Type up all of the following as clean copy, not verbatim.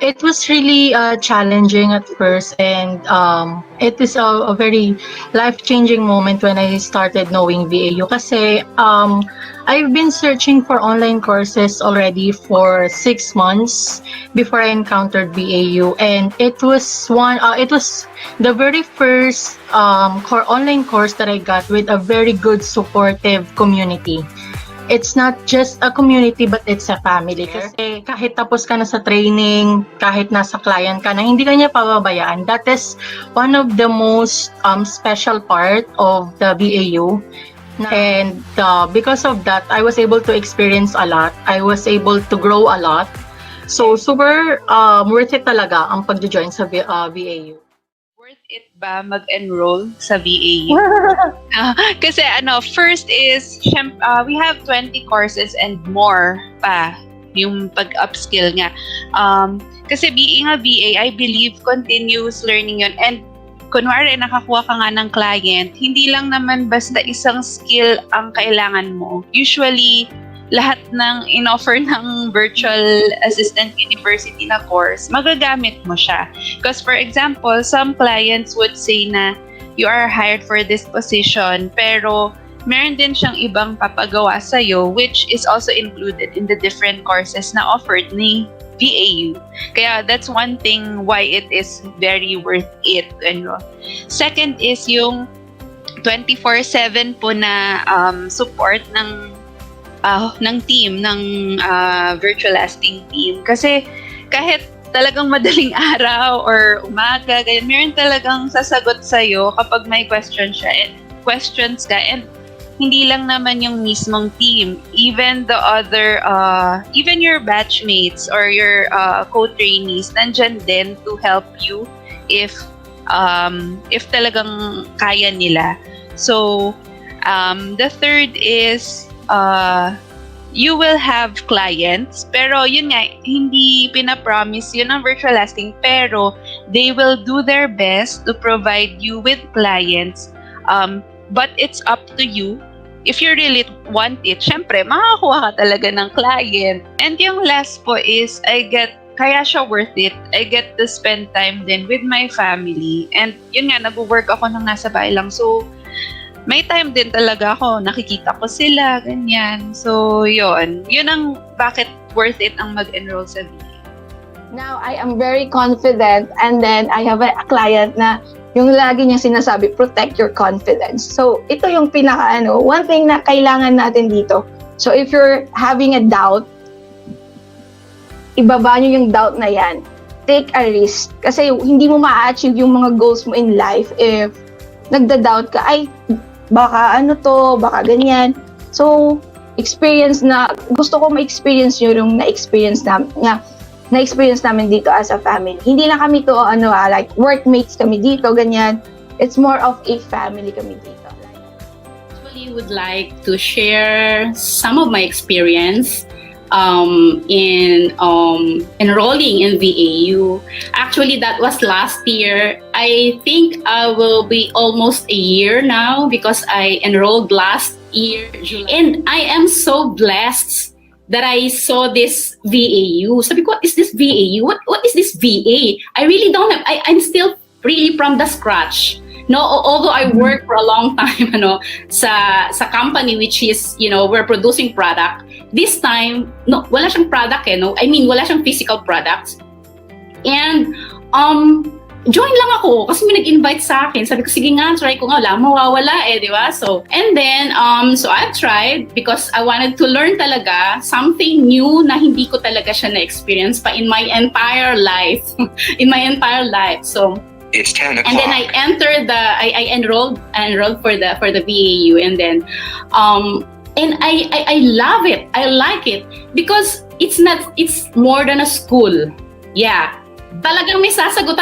It was really challenging at first, and it is a very life-changing moment when I started knowing VAU. Kasi I've been searching for online courses already for 6 months before I encountered VAU, and it was the very first online course that I got with a very good supportive community. It's not just a community but it's a family. Kasi kahit tapos ka na sa training, kahit nasa client ka na, hindi ka niya pababayaan. That is one of the most special part of the VAU. And because of that, I was able to experience a lot. I was able to grow a lot. So super worth it talaga ang pag-join sa VAU. Worth it ba mag-enroll sa VAU? Kasi first is, we have 20 courses and more pa yung pag-upskill nga. Kasi being a VA, I believe continuous learning yun. And kunwari nakakuha ka nga ng client, hindi lang naman basta isang skill ang kailangan mo. Usually, lahat ng in-offer ng virtual assistant university na course, magagamit mo siya. Because for example, some clients would say na you are hired for this position, pero meron din siyang ibang papagawa sa'yo, which is also included in the different courses na offered ni VAU. Kaya that's one thing why it is very worth it to enroll. Second is yung 24/7 po na support ng team, ng virtual assisting team. Kasi kahit talagang madaling araw or umaga, ganyan, meron talagang sasagot sa'yo kapag may questions ka. And hindi lang naman yung mismong team. Even the other, even your batchmates or your co-trainees, nandyan din to help you if talagang kaya nila. So, the third is, you will have clients, pero yun nga, hindi pinapromise yun ang virtual assisting, pero they will do their best to provide you with clients, but it's up to you. If you really want it, syempre, makakuha ka talaga ng client. And yung last po is, kaya siya worth it. I get to spend time din with my family. And yun nga, nag-work ako nang nasa bahay lang. So, may time din talaga ako, nakikita ko sila, ganyan. So, yun ang bakit worth it ang mag-enroll sa VA. Now, I am very confident, and then I have a client na yung lagi niya sinasabi, protect your confidence. So, ito yung one thing na kailangan natin dito. So, if you're having a doubt, ibaba nyo yung doubt na yan. Take a risk. Kasi hindi mo ma-achieve yung mga goals mo in life if nagda-doubt ka, baka baka ganyan. So, gusto ko ma-experience yung na-experience namin dito as a family. Hindi lang kami to, like workmates kami dito, ganyan. It's more of a family kami dito. I would like to share some of my experience in enrolling in VAU. Actually, that was last year. I think I will be almost a year now because I enrolled last year, July. And I am so blessed that I saw this VAU. Sabi ko, what is this VAU? What is this VA? I really don't have, I'm still really from the scratch. No, although I worked for a long time, sa company which is, we're producing product. This time, no, wala siyang product no? I mean, wala siyang physical products. And, join lang ako kasi may nag-invite sa akin. Sabi ko, sige nga, try ko nga, wala, mawawala di ba? So, and then, so I've tried because I wanted to learn talaga something new na hindi ko talaga siya na-experience pa in my entire life. So, it's 10 o'clock. And then I enrolled for the VAU, and then and I love it. I like it because it's more than a school. Yeah. Talagang may sasagot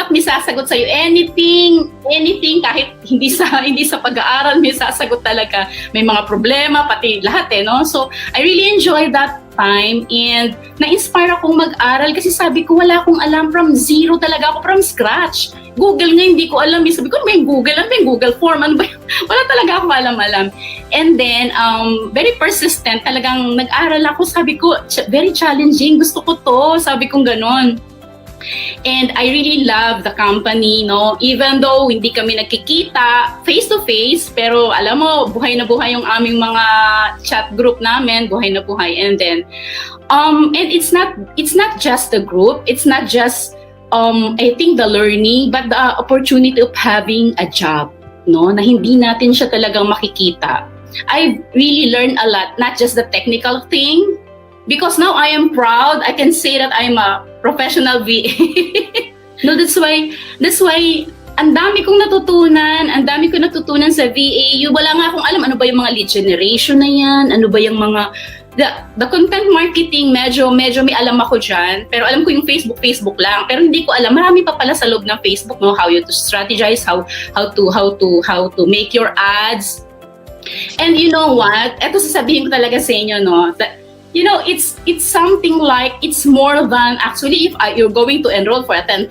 sa'yo. Anything, kahit hindi sa pag-aaral, may sasagot talaga. May mga problema, pati lahat no? So, I really enjoyed that time and na-inspire akong mag-aral kasi sabi ko, wala akong alam, from zero talaga ako, from scratch. Google nga, hindi ko alam. Sabi ko, ano ba yung Google? Ano ba yung Google Form? Ano ba yung... Wala talaga akong alam. And then, very persistent, talagang nag-aral ako. Sabi ko, very challenging. Gusto ko to. Sabi ko ganon. And I really love the company, no? Even though hindi kami nagkikita face-to-face, pero alam mo, buhay na buhay yung aming mga chat group namin, buhay na buhay. And then, and it's not just the group, it's not just, I think the learning, but the opportunity of having a job, no? Na hindi natin siya talagang makikita. I really learned a lot, not just the technical thing, because now I am proud, I can say that I'm a professional VA. No, that's why ang dami kong natutunan sa VA. Wala nga akong alam ano ba yung mga lead generation na yan, ano ba yung mga the content marketing, medyo may alam ako dyan, pero alam ko yung Facebook lang, pero hindi ko alam, marami pa pala sa loob ng Facebook, no, how you to strategize, how to make your ads. And you know what? Ito sasabihin ko talaga sa inyo, no, that you know, it's something like, it's more than, actually, if you're going to enroll for a 10,000,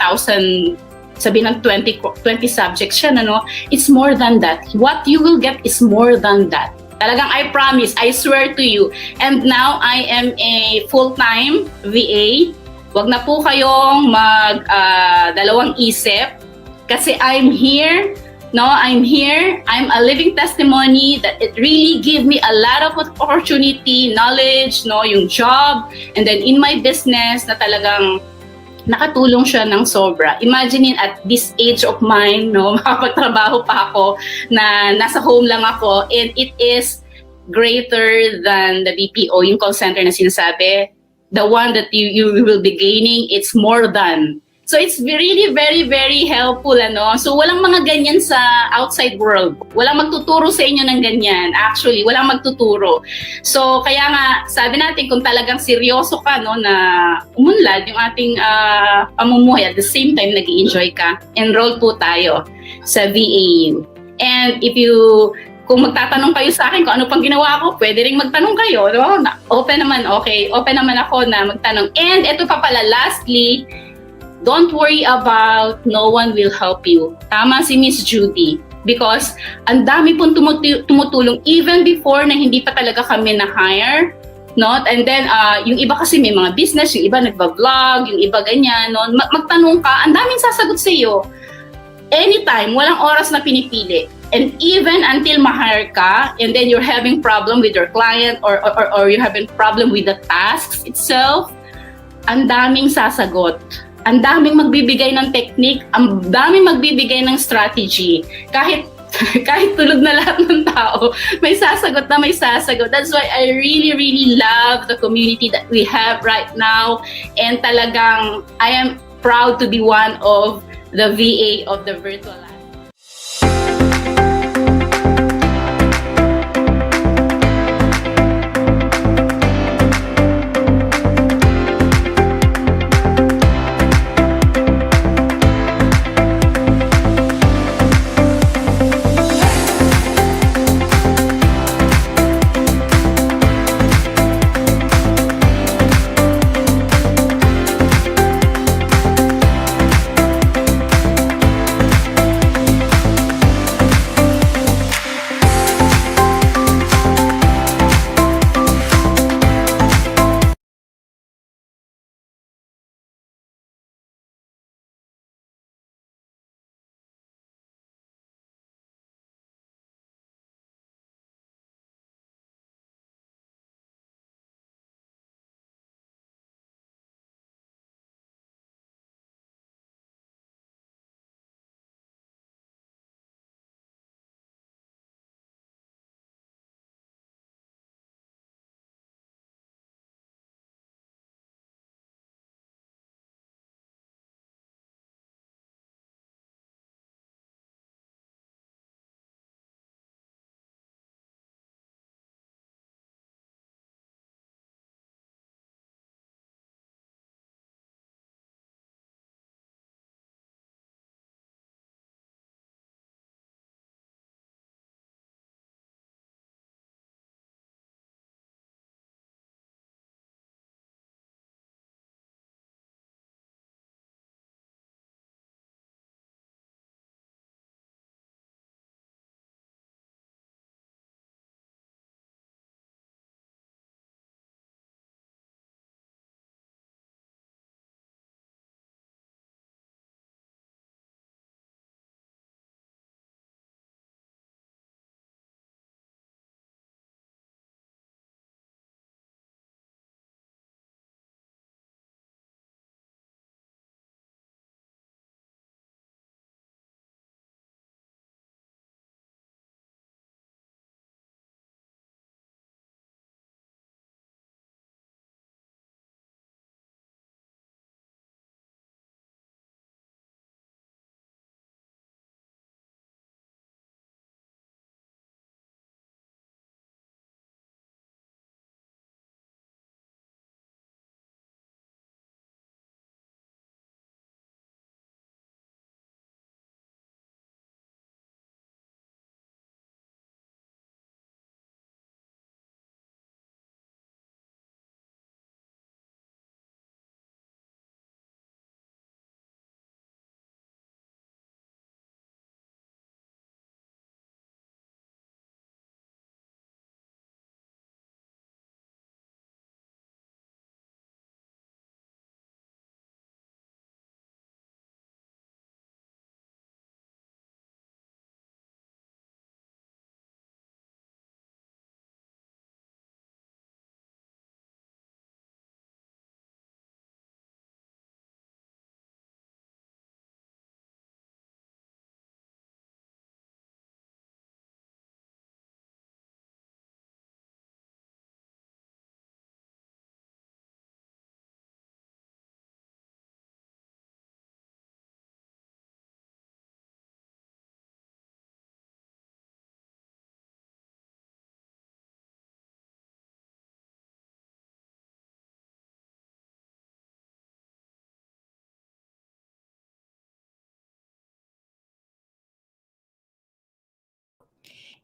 sabihin ng 20 subjects siya, no? It's more than that. What you will get is more than that. Talagang I promise, I swear to you. And now, I am a full-time VA. Wag na po kayong dalawang isip. Kasi I'm here. No, I'm here. I'm a living testimony that it really gave me a lot of opportunity, knowledge, no, yung job, and then in my business na talagang nakatulong siya ng sobra. Imagine at this age of mine, no, makapagtrabaho pa ako na nasa home lang ako, and it is greater than the BPO, yung call center na sinasabi. The one that you will be gaining, it's more than. So it's really very, very helpful, ano? So walang mga ganyan sa outside world. Walang magtuturo sa inyo ng ganyan. Actually, walang magtuturo. So kaya nga, sabi natin, kung talagang seryoso ka, no, na umunlad yung ating pamumuhay, at the same time, nag-i-enjoy ka, enroll po tayo sa VAU. And kung magtatanong kayo sa akin kung ano pang ginawa ko, pwede ring magtanong kayo, no? Open naman, okay. Open naman ako na magtanong. And ito pa pala, lastly, don't worry about no one will help you. Tama si Miss Judy. Because ang dami pong tumutulong even before na hindi pa talaga kami na-hire. No? And then, yung iba kasi may mga business, yung iba nagba-vlog, yung iba ganyan. No? Magtanong ka, ang daming sasagot sa iyo. Anytime, walang oras na pinipili. And even until ma-hire ka, and then you're having problem with your client or you're having problem with the tasks itself, ang daming sasagot. Ang daming magbibigay ng technique, ang daming magbibigay ng strategy. Kahit tulog na lahat ng tao, may sasagot na may sasagot. That's why I really, really love the community that we have right now. And talagang, I am proud to be one of the VA of the virtual life.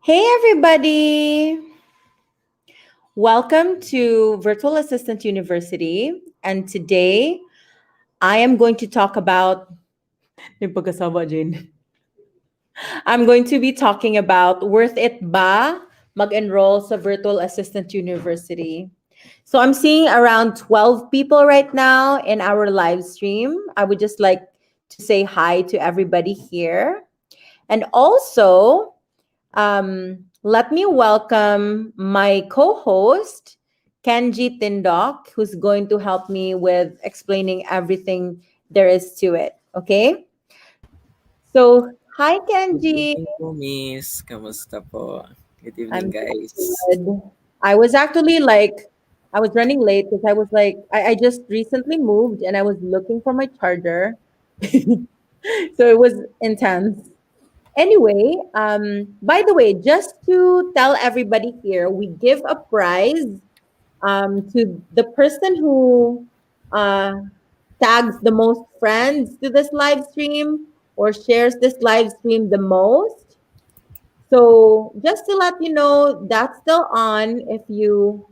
Hey, everybody. Welcome to Virtual Assistant University. And today I am going to talk about. I'm going to be talking about worth it ba mag-enroll sa Virtual Assistant University. So I'm seeing around 12 people right now in our live stream. I would just like to say hi to everybody here. And also, let me welcome my co-host, Kenji Tindok, who's going to help me with explaining everything there is to it. Okay? So, hi, Good Kenji. evening po, Miss. Kamusta po? Good evening, I'm guys. good. I was actually like, I was running late because I was like, I just recently moved and I was looking for my charger. So it was intense. Anyway, by the way, just to tell everybody here, we give a prize to the person who uh, tags the most friends to this live stream or shares this live stream the most. So just to let you know, that's still on. If you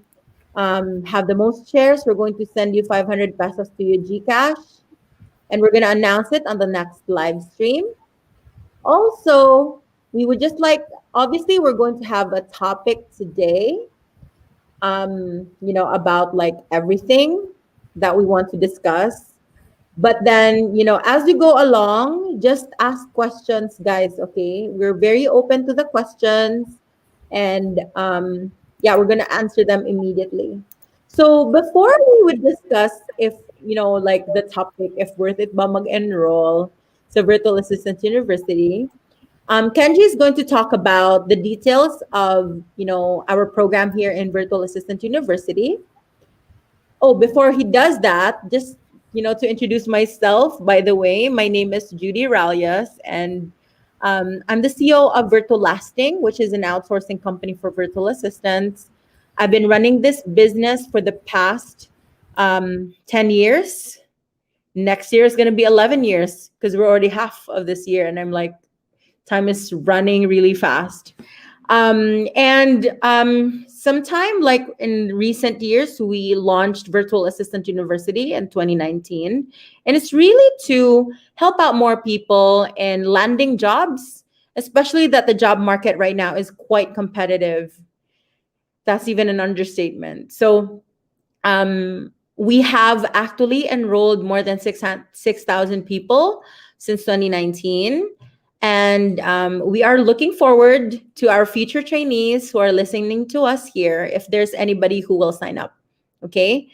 have the most shares, we're going to send you 500 pesos to your GCash, and we're going to announce it on the next live stream. Also, we would just like, obviously, we're going to have a topic today, about like everything that we want to discuss. But then, as we go along, just ask questions, guys, okay? We're very open to the questions. And yeah, we're going to answer them immediately. So before we would discuss if, like the topic, if worth it ba mag-enroll sa Virtual Assistant University, Kenji is going to talk about the details of, our program here in Virtual Assistant University. Oh, before he does that, just, to introduce myself, by the way, my name is Judy Ralias, and I'm the CEO of Virtual Lasting, which is an outsourcing company for virtual assistants. I've been running this business for the past 10 years. Next year is going to be 11 years because we're already half of this year. And I'm like, time is running really fast. And sometime like in recent years, we launched Virtual Assistant University in 2019. And it's really to help out more people in landing jobs, especially that the job market right now is quite competitive. That's even an understatement. So we have actually enrolled more than 6,000 people since 2019. And we are looking forward to our future trainees who are listening to us here, if there's anybody who will sign up. Okay.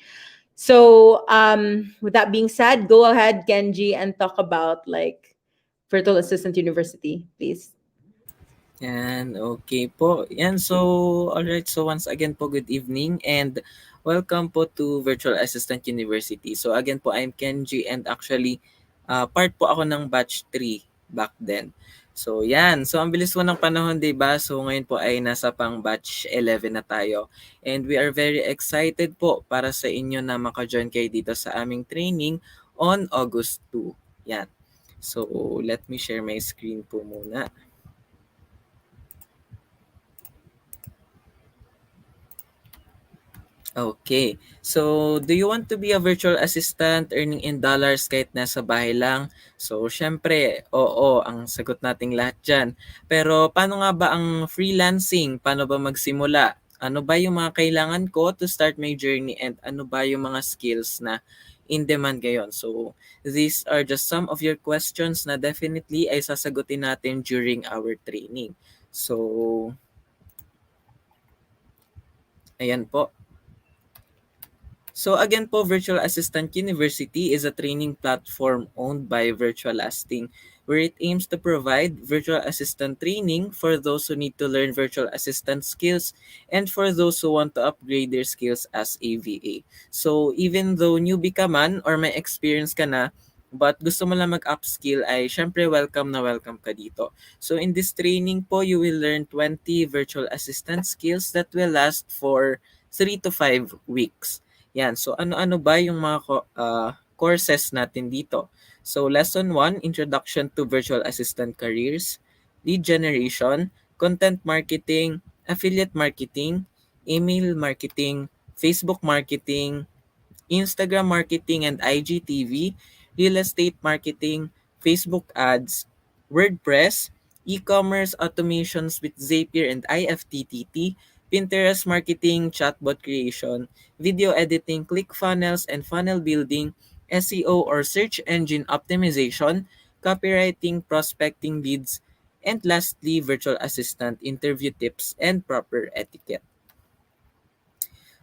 So with that being said, go ahead, Genji, and talk about like Virtual Assistant University, please. Yan, okay po. Yan, so, alright. So, once again po, good evening and welcome po to Virtual Assistant University. So, again po, I'm Kenji and actually, part po ako ng batch 3 back then. So, yan. So, ang bilis po ng panahon, diba? So, ngayon po ay nasa pang batch 11 na tayo. And we are very excited po para sa inyo na maka-join kayo dito sa aming training on August 2. Yan. So, let me share my screen po muna. Okay. So, do you want to be a virtual assistant earning in dollars kahit nasa bahay lang? So, syempre, oo, ang sagot nating lahat dyan. Pero, paano nga ba ang freelancing? Paano ba magsimula? Ano ba yung mga kailangan ko to start my journey and ano ba yung mga skills na in demand ngayon? So, these are just some of your questions na definitely ay sasagutin natin during our training. So, ayan po. So again po, Virtual Assistant University is a training platform owned by Virtual Lasting where it aims to provide virtual assistant training for those who need to learn virtual assistant skills and for those who want to upgrade their skills as a VA. So even though newbie ka man or may experience ka na, but gusto mo lang mag-upskill ay syempre welcome na welcome ka dito. So in this training po, you will learn 20 virtual assistant skills that will last for 3 to 5 weeks. Yan. So, ano-ano ba yung mga courses natin dito? So, Lesson 1, Introduction to Virtual Assistant Careers, Lead Generation, content marketing, affiliate marketing, email marketing, Facebook marketing, Instagram marketing and IGTV, real estate marketing, Facebook ads, WordPress, e-commerce automations with Zapier and IFTTT, Pinterest marketing, chatbot creation, video editing, Clickfunnels and funnel building, SEO or search engine optimization, copywriting, prospecting leads, and lastly, virtual assistant interview tips and proper etiquette.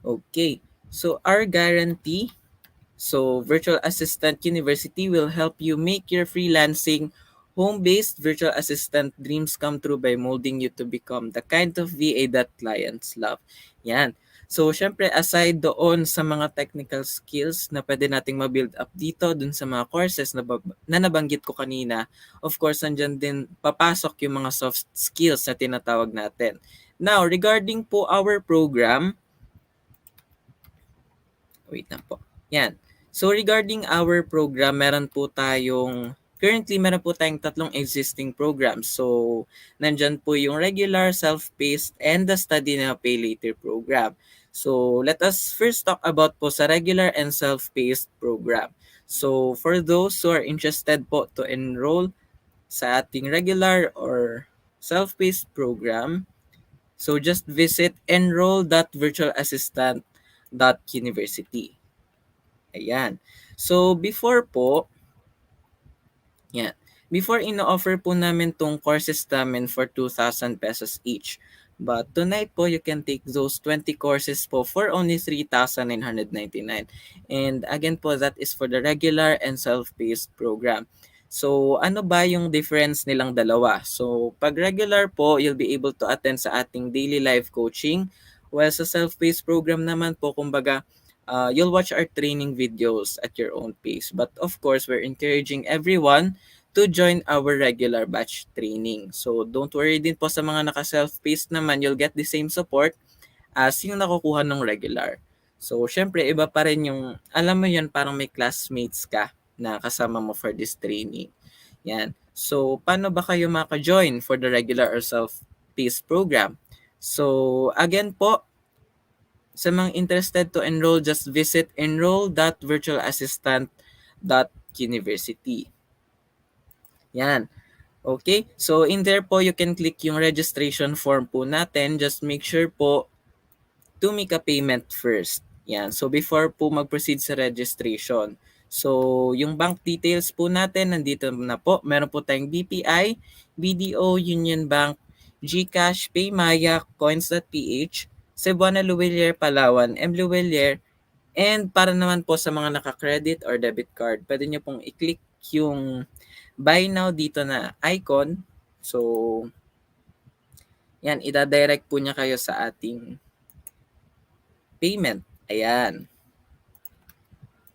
Okay, so our guarantee. So, Virtual Assistant University will help you make your freelancing home-based virtual assistant dreams come true by molding you to become the kind of VA that clients love. Yan. So, syempre, aside doon sa mga technical skills na pwede nating ma-build up dito, dun sa mga courses na nabanggit ko kanina, of course, nandyan din papasok yung mga soft skills na tinatawag natin. Now, regarding po our program, wait na po. Yan. So regarding our program, currently meron po tayong tatlong existing programs. So nandyan po yung regular, self-paced, and the study now pay later program. So let us first talk about po sa regular and self-paced program. So for those who are interested po to enroll sa ating regular or self-paced program, so just visit enroll.virtualassistant.university. Ayan. So, yan. Before ino-offer po namin tong courses namin for 2,000 pesos each. But tonight po, you can take those 20 courses po for only 3,999. And again po, that is for the regular and self-paced program. So, ano ba yung difference nilang dalawa? So, pag regular po, you'll be able to attend sa ating daily live coaching. While sa self-paced program naman po, kumbaga, you'll watch our training videos at your own pace. But of course, we're encouraging everyone to join our regular batch training. So don't worry din po sa mga naka-self-paced naman, you'll get the same support as yung nakukuha ng regular. So syempre, iba pa rin yung, alam mo yun, parang may classmates ka na kasama mo for this training. Yan. So, paano ba kayo maka-join for the regular or self-paced program? So, again po, sa mga interested to enroll, just visit enroll.virtualassistant.university. Yan. Okay? So, in there po, you can click yung registration form po natin. Just make sure po to make a payment first. Yan. So, before po mag-proceed sa registration. So, yung bank details po natin, nandito na po. Meron po tayong BPI, BDO, Union Bank, GCash, Paymaya, Coins.ph, Cebuana Luwilier, Palawan, M. Luwilier, and para naman po sa mga naka-credit or debit card, pwede nyo pong i-click yung buy now dito na icon. So, yan, ida-direct po niya kayo sa ating payment. Ayan.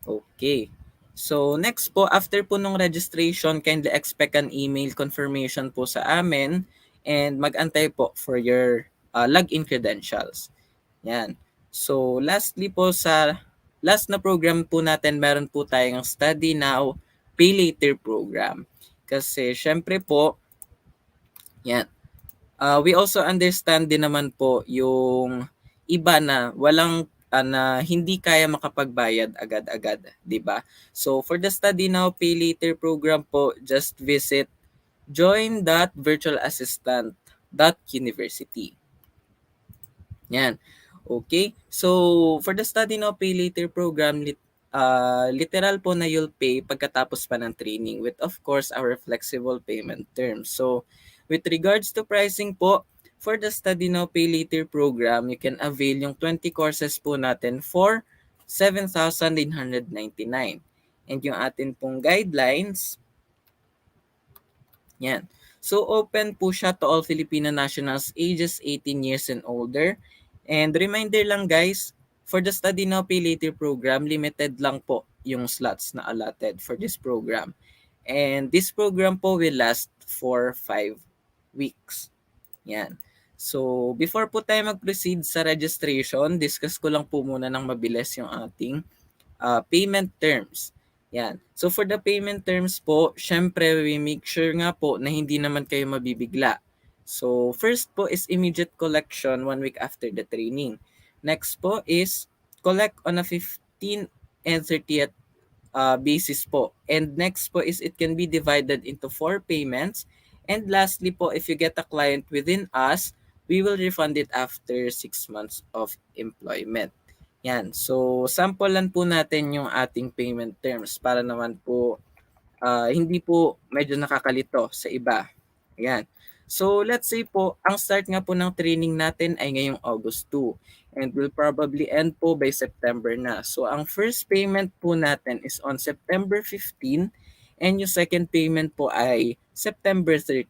Okay. So, next po, after po nung registration, kindly expect an email confirmation po sa amin and mag-antay po for your login credentials. Yan. So, lastly po sa last na program po natin, meron po tayong Study Now, Pay Later program. Kasi, syempre po, yan. We also understand din naman po yung iba na na hindi kaya makapagbayad agad-agad, 'di ba? So for the Study Now Pay Later program po, just visit join.virtualassistant.university. Yan. Okay? So for the Study Now Pay Later program, literal po na you'll pay pagkatapos pa ng training with of course our flexible payment terms. So with regards to pricing po, for the Study Now Pay Later program, you can avail yung 20 courses po natin for 7,999. And yung atin pong guidelines, yan. So open po siya to all Filipino nationals ages 18 years and older. And reminder lang guys, for the Study Now Pay Later program, limited lang po yung slots na allotted for this program. And this program po will last for 5 weeks. Yan. So, before po tayo mag-proceed sa registration, discuss ko lang po muna ng mabilis yung ating payment terms. Yan. So, for the payment terms po, syempre, we make sure nga po na hindi naman kayo mabibigla. So, first po is immediate collection 1 week after the training. Next po is collect on a 15 and 30th basis po. And next po is it can be divided into 4 payments. And lastly po, if you get a client within us, we will refund it after 6 months of employment. Yan. So, sample lang po natin yung ating payment terms para naman po hindi po medyo nakakalito sa iba. Ayan. So, let's say po, ang start nga po ng training natin ay ngayong August 2 and will probably end po by September na. So, ang first payment po natin is on September 15 and yung second payment po ay September 30.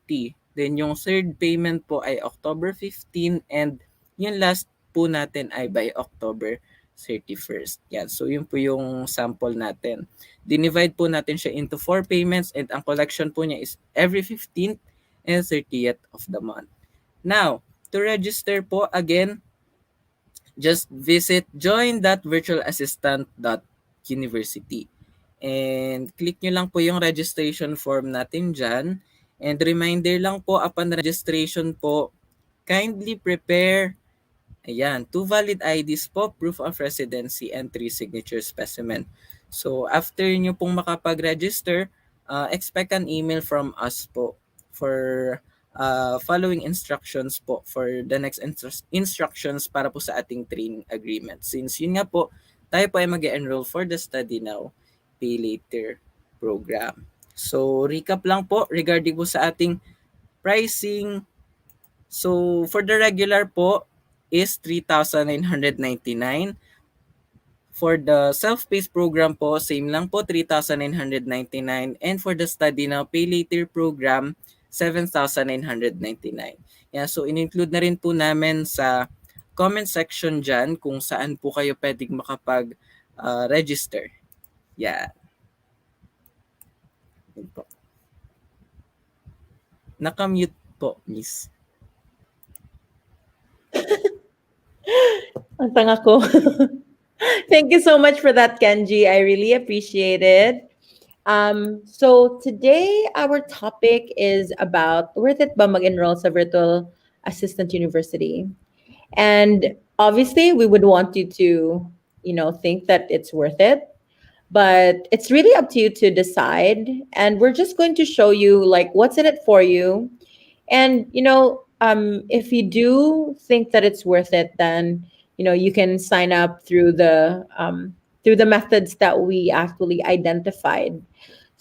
Then, yung third payment po ay October 15 and yung last po natin ay by October 31st. Yan. So, yun po yung sample natin. Dinivide po natin siya into 4 payments and ang collection po niya is every 15th and 30th of the month. Now, to register po, again, just visit join.virtualassistant.university and click nyo lang po yung registration form natin dyan. And reminder lang po, upon registration po, kindly prepare 2 valid IDs po, proof of residency, and 3 signature specimen. So, after nyo pong makapag-register, expect an email from us po for following instructions po for the next instructions para po sa ating training agreement. Since yun nga po, tayo po ay mag-enroll for the Study Now, Pay Later program. So, recap lang po regarding po sa ating pricing. So, for the regular po, is 3,999. For the self-paced program po, same lang po, 3,999. And for the Study Now, Pay Later program, 7,999. Yeah, so in-include na rin po namin sa comment section dyan kung saan po kayo pwedeng makapag-register. Yeah. Yun po. Nakamute po, miss. Ang tanga ko. Thank you so much for that, Kenji. I really appreciate it. So today our topic is about worth it ba mag-enroll sa Virtual Assistant University? And obviously we would want you to, think that it's worth it. But it's really up to you to decide. And we're just going to show you like what's in it for you. And if you do think that it's worth it, then you can sign up through the methods that we actually identified.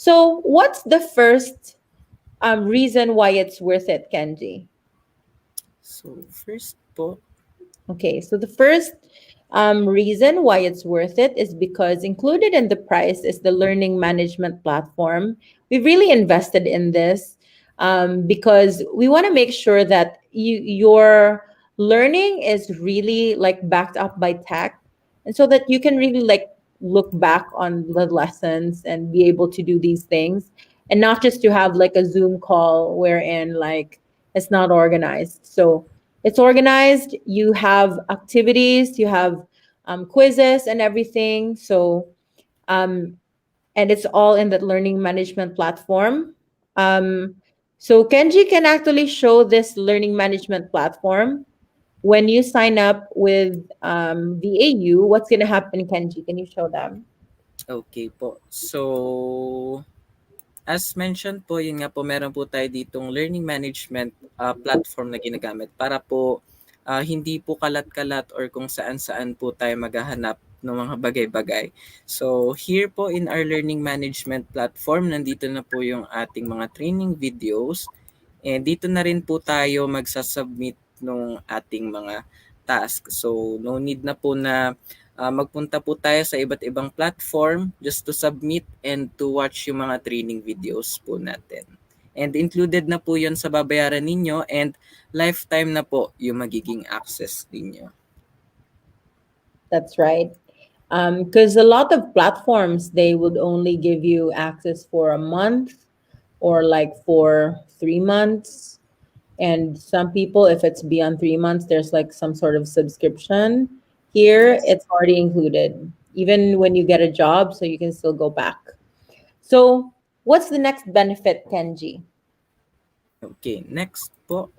So, what's the first reason why it's worth it, Kenji? So, first po, Okay, so the first reason why it's worth it is because included in the price is the learning management platform. We've really invested in this because we want to make sure that your learning is really like backed up by tech, and so that you can really like look back on the lessons and be able to do these things, and not just to have like a Zoom call wherein like it's not organized. So it's organized. You have activities, you have quizzes and everything. So, and it's all in that learning management platform. So Kenji can actually show this learning management platform. When you sign up with VAU, what's going to happen, Kenji? Can you show them? okay po. So, as mentioned po, yun nga po, meron po tayo ditong learning management platform na ginagamit para po hindi po kalat-kalat or kung saan-saan po tayo maghahanap ng mga bagay-bagay. So, here po in our learning management platform, nandito na po yung ating mga training videos. And dito na rin po tayo magsasubmit ng ating mga task. So, no need na po na magpunta po tayo sa iba't ibang platform just to submit and to watch yung mga training videos po natin. And included na po yun sa babayaran ninyo and lifetime na po yung magiging access ninyo. That's right. Because a lot of platforms, they would only give you access for a month or like for 3 months. And some people, if it's beyond 3 months, there's like some sort of subscription. Here, it's already included, even when you get a job, so you can still go back. So, what's the next benefit, Kenji? Okay, next po.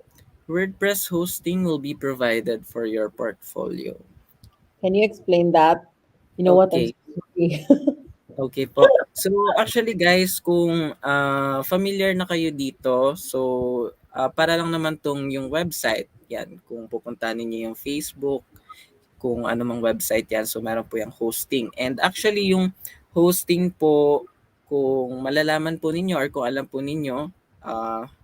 WordPress hosting will be provided for your portfolio. Can you explain that? You know what? I'm Okay. so sorry. Okay po. So actually guys, kung familiar na kayo dito, so para lang naman tong yung website, yan, kung pupuntahan niyo yung Facebook, kung ano mang website yan, so meron po yung hosting. And actually yung hosting po, kung malalaman po ninyo or kung alam po ninyo,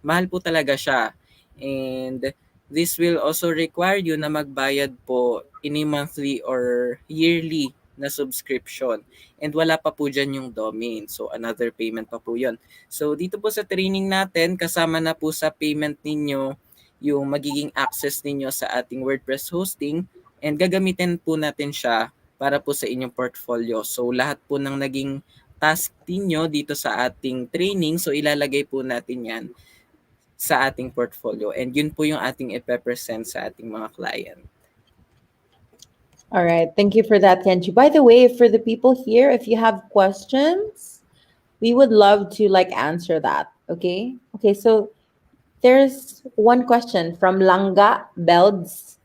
mahal po talaga siya. And this will also require you na magbayad po in a monthly or yearly na subscription. And wala pa po dyan yung domain. So another payment pa po yun. So dito po sa training natin, kasama na po sa payment ninyo yung magiging access ninyo sa ating WordPress hosting, and gagamitin po natin siya para po sa inyong portfolio. So lahat po ng naging task ninyo dito sa ating training, so ilalagay po natin yan sa ating portfolio. And yun po yung ating ipe-present sa ating mga client. All right. Thank you for that, Kenji. By the way, for the people here, if you have questions, we would love to like answer that. Okay. Okay. So there's one question from Langa Belds.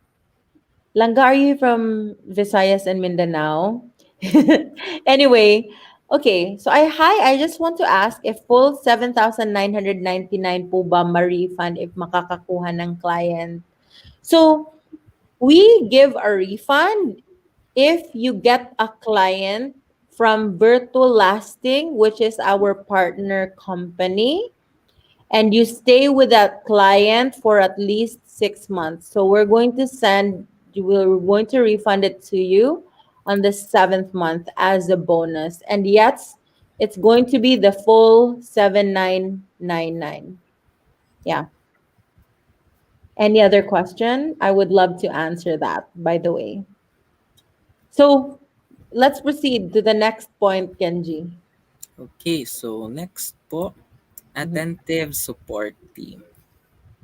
Langa, are you from Visayas and Mindanao? Anyway, okay. So I just want to ask if full 7,999 po ba ma-refund if makakakuha ng client? So we give a refund if you get a client from Virtual Lasting, which is our partner company, and you stay with that client for at least 6 months. So we're going to refund it to you on the 7th month as a bonus. And yes, it's going to be the full 7,999. Yeah. Any other question? I would love to answer that, by the way. So let's proceed to the next point, Kenji. Okay, so next po, attentive support team.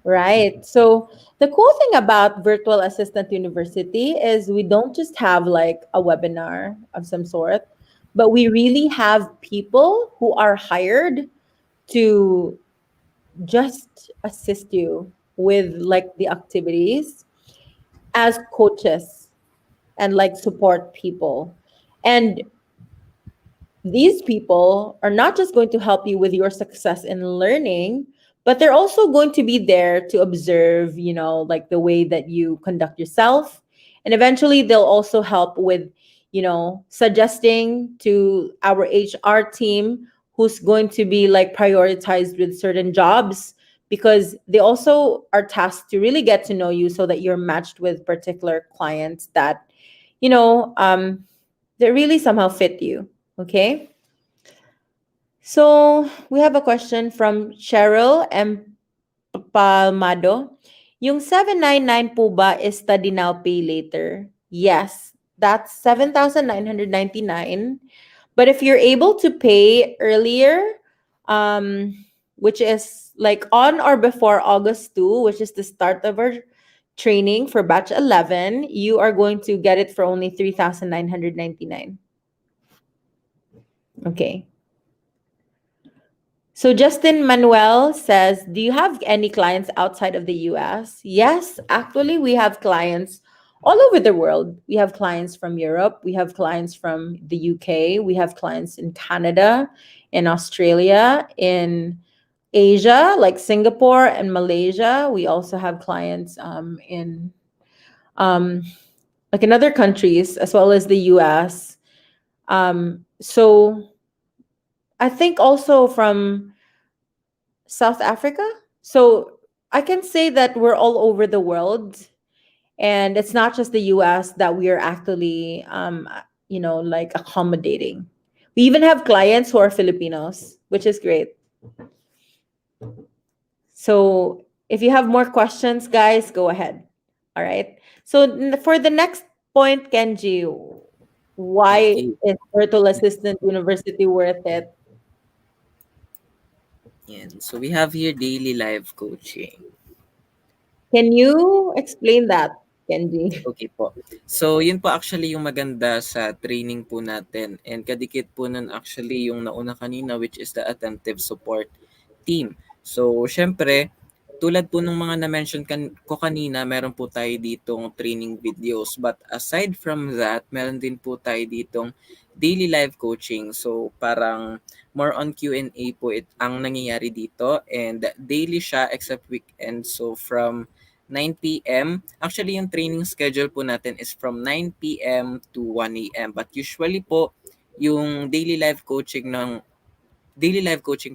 Right. So the cool thing about Virtual Assistant University is we don't just have like a webinar of some sort, but we really have people who are hired to just assist you with like the activities as coaches and like support people. And these people are not just going to help you with your success in learning, but they're also going to be there to observe, like the way that you conduct yourself. And eventually they'll also help with, suggesting to our HR team who's going to be like prioritized with certain jobs, because they also are tasked to really get to know you so that you're matched with particular clients that, that really somehow fit you. Okay. So we have a question from Cheryl M. Palmado. Yung 799 po ba is study now, pay later? Yes, that's 7,999. But if you're able to pay earlier, which is like on or before August 2, which is the start of our training for batch 11, you are going to get it for only 3,999. Okay. So Justin Manuel says, do you have any clients outside of the US? Yes, actually, we have clients all over the world. We have clients from Europe. We have clients from the UK. We have clients in Canada, in Australia, in Asia, like Singapore and Malaysia. We also have clients in like in other countries as well as the US. So I think also from South Africa. So I can say that we're all over the world, and it's not just the US that we are actually, like accommodating. We even have clients who are Filipinos, which is great. So if you have more questions, guys, go ahead. All right. So for the next point, Kenji, why Okay. is Virtual Assistant University worth it? Yan. So we have here daily live coaching. Can you explain that, Kenji? Okay po. So, yun po actually yung maganda sa training po natin. And kadikit po nun actually yung nauna kanina, which is the attentive support team. So, syempre, tulad po ng mga na-mention ko kanina, meron po tayo ditong training videos. But aside from that, meron din po tayo ditong daily live coaching. So parang more on Q&A po ang nangyayari dito, and daily siya except weekend. So from 9 p.m. Actually, yung training schedule po natin is from 9 p.m. to 1 a.m. But usually po, yung daily live coaching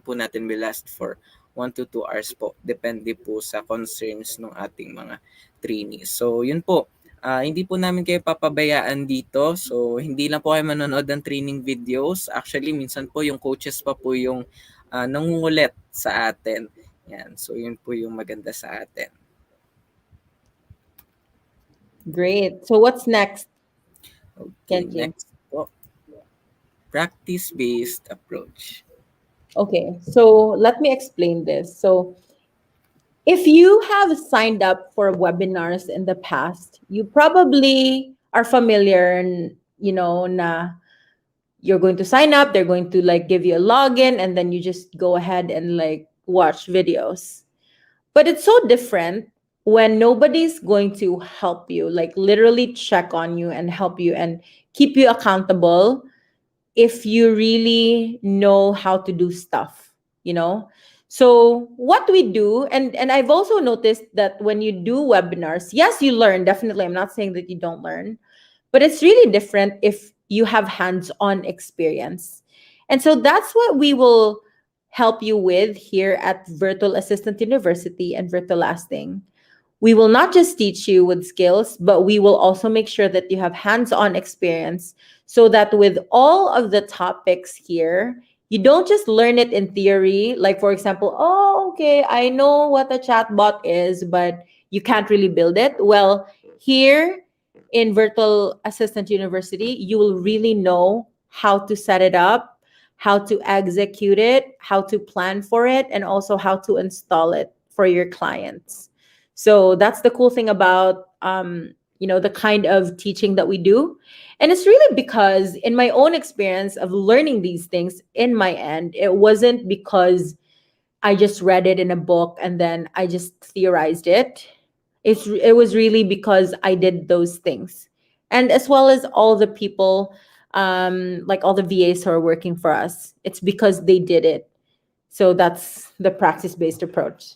po natin will last for 1 to 2 hours po. Depende po sa concerns ng ating mga trainees. So, yun po. Hindi po namin kayo papabayaan dito. So, hindi lang po kayo manonood ng training videos. Actually, minsan po yung coaches pa po yung nangungulit sa atin. Yan. So, yun po yung maganda sa atin. Great. So what's next? Okay, Kenji? next po. Practice-based approach. Okay, so let me explain this. So if you have signed up for webinars in the past, you probably are familiar, na you're going to sign up, they're going to like give you a login, and then you just go ahead and like watch videos. But it's so different when nobody's going to help you, like literally check on you and help you and keep you accountable if you really know how to do stuff. So what we do, and I've also noticed that when you do webinars, yes, you learn, definitely. I'm not saying that you don't learn, but it's really different if you have hands-on experience. And so that's what we will help you with here at Virtual Assistant University and Virtual Lasting. We will not just teach you with skills, but we will also make sure that you have hands-on experience so that with all of the topics here, you don't just learn it in theory. Like, for example, oh, okay, I know what a chatbot is, but you can't really build it. Well, here in Virtual Assistant University, you will really know how to set it up, how to execute it, how to plan for it, and also how to install it for your clients. So that's the cool thing about the kind of teaching that we do. And it's really because in my own experience of learning these things in my end, it wasn't because I just read it in a book and then I just theorized it. It was really because I did those things. And as well as all the people, like all the VAs who are working for us, it's because they did it. So that's the practice-based approach.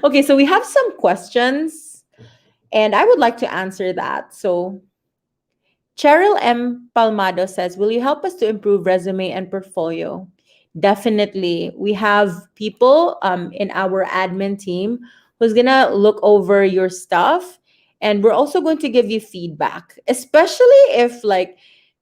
Okay, so we have some questions, and I would like to answer that. So Cheryl M. Palmado says, will you help us to improve resume and portfolio? Definitely. We have people in our admin team who's going to look over your stuff, and we're also going to give you feedback, especially if like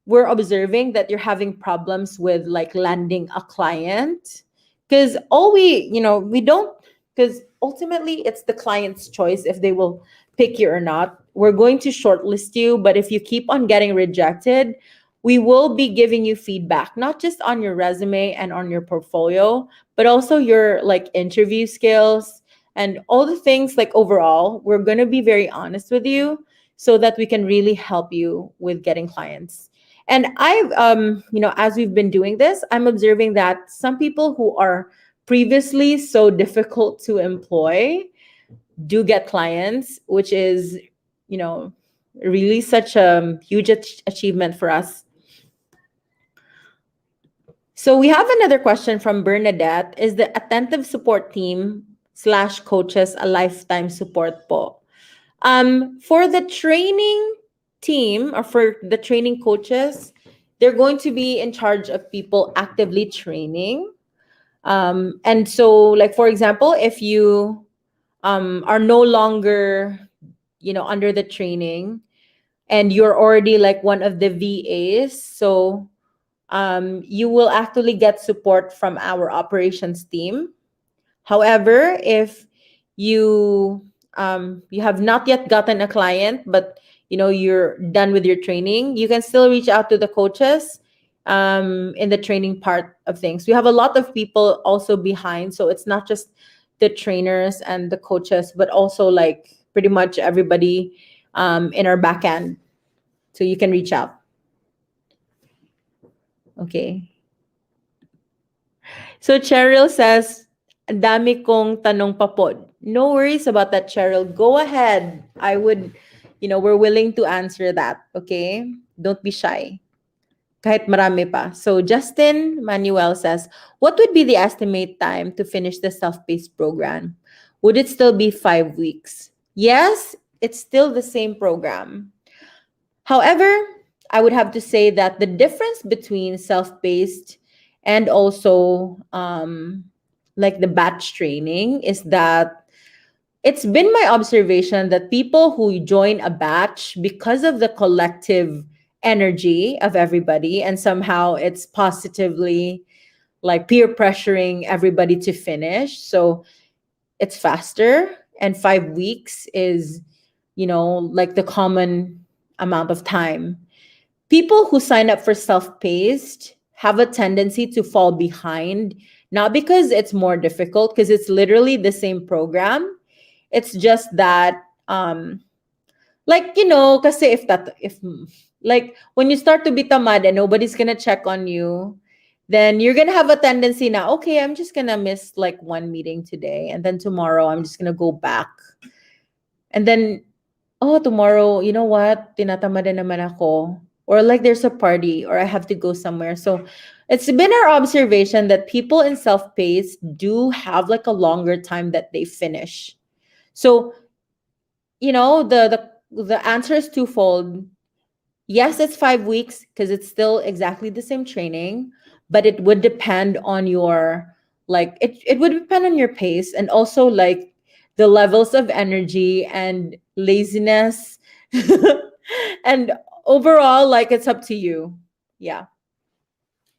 we're observing that you're having problems with like landing a client. Because we don't, because ultimately it's the client's choice if they will pick you or not. We're going to shortlist you, but if you keep on getting rejected, we will be giving you feedback, not just on your resume and on your portfolio, but also your like interview skills and all the things like overall. We're going to be very honest with you so that we can really help you with getting clients. And I've, as we've been doing this, I'm observing that some people who are previously so difficult to employ do get clients, which is, really such a huge achievement for us. So we have another question from Bernadette. Is the attentive support team / coaches a lifetime support po? For the training team or for the training coaches, they're going to be in charge of people actively training. And so, like, for example, if you are no longer, under the training and you're already like one of the VAs, so you will actually get support from our operations team. However, if you you have not yet gotten a client, but you're done with your training, you can still reach out to the coaches in the training part of things. We have a lot of people also behind, so it's not just the trainers and the coaches, but also like pretty much everybody in our back end. So you can reach out. Okay. So Cheryl says, Ang dami kong tanong pa po. No worries about that, Cheryl. Go ahead. I would, we're willing to answer that. Okay? Don't be shy. Kahit marami pa. So Justin Manuel says, what would be the estimate time to finish the self-paced program? Would it still be 5 weeks? Yes, it's still the same program. However, I would have to say that the difference between self-paced and also like the batch training is that it's been my observation that people who join a batch, because of the collective energy of everybody, and somehow it's positively like peer pressuring everybody to finish. So it's faster, and 5 weeks is, like the common amount of time. People who sign up for self-paced have a tendency to fall behind, not because it's more difficult, because it's literally the same program. It's just that kasi if like when you start to be tamad and nobody's gonna check on you, then you're gonna have a tendency now, okay, I'm just gonna miss like one meeting today, and then tomorrow I'm just gonna go back. And then, oh, tomorrow, you know what? Tinatamad na naman ako. Or like there's a party or I have to go somewhere. So it's been our observation that people in self-paced do have like a longer time that they finish. So, the answer is twofold. Yes, it's 5 weeks because it's still exactly the same training, but it would depend on your it would depend on your pace, and also like the levels of energy and laziness. And overall, like it's up to you. Yeah.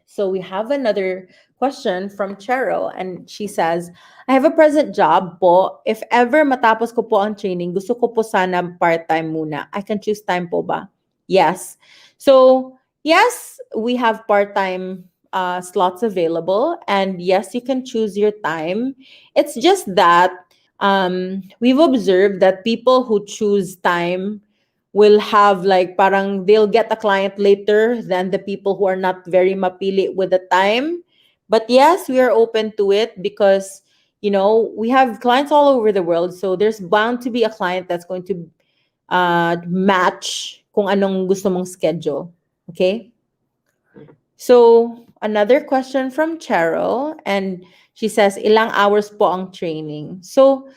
So we have another question from Cheryl, and she says, I have a present job po. If ever matapos ko po ang training, gusto ko po sana part-time muna. I can choose time po ba? Yes. So, yes, we have part-time slots available. And yes, you can choose your time. It's just that we've observed that people who choose time will have like parang they'll get a client later than the people who are not very mapili with the time. But yes, we are open to it because we have clients all over the world, so there's bound to be a client that's going to match kung anong gusto mong schedule. Okay? So, another question from Cheryl, and she says, ilang hours po ang training? So,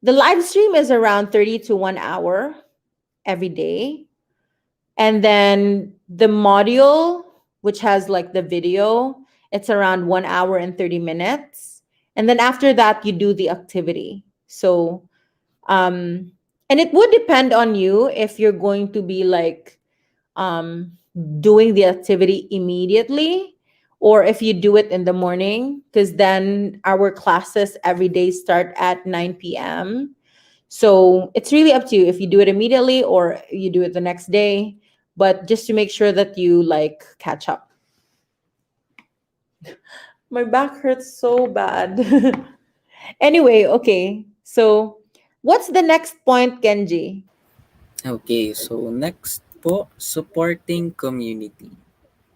the live stream is around 30 to 1 hour every day. And then the module, which has like the video, it's around 1 hour and 30 minutes. And then after that, you do the activity. So, and it would depend on you if you're going to be like doing the activity immediately, or if you do it in the morning, because then our classes every day start at 9 p.m. So it's really up to you if you do it immediately or you do it the next day, but just to make sure that you like catch up. My back hurts so bad. Anyway, okay. So what's the next point, Kenji? Okay, so next po, supporting community.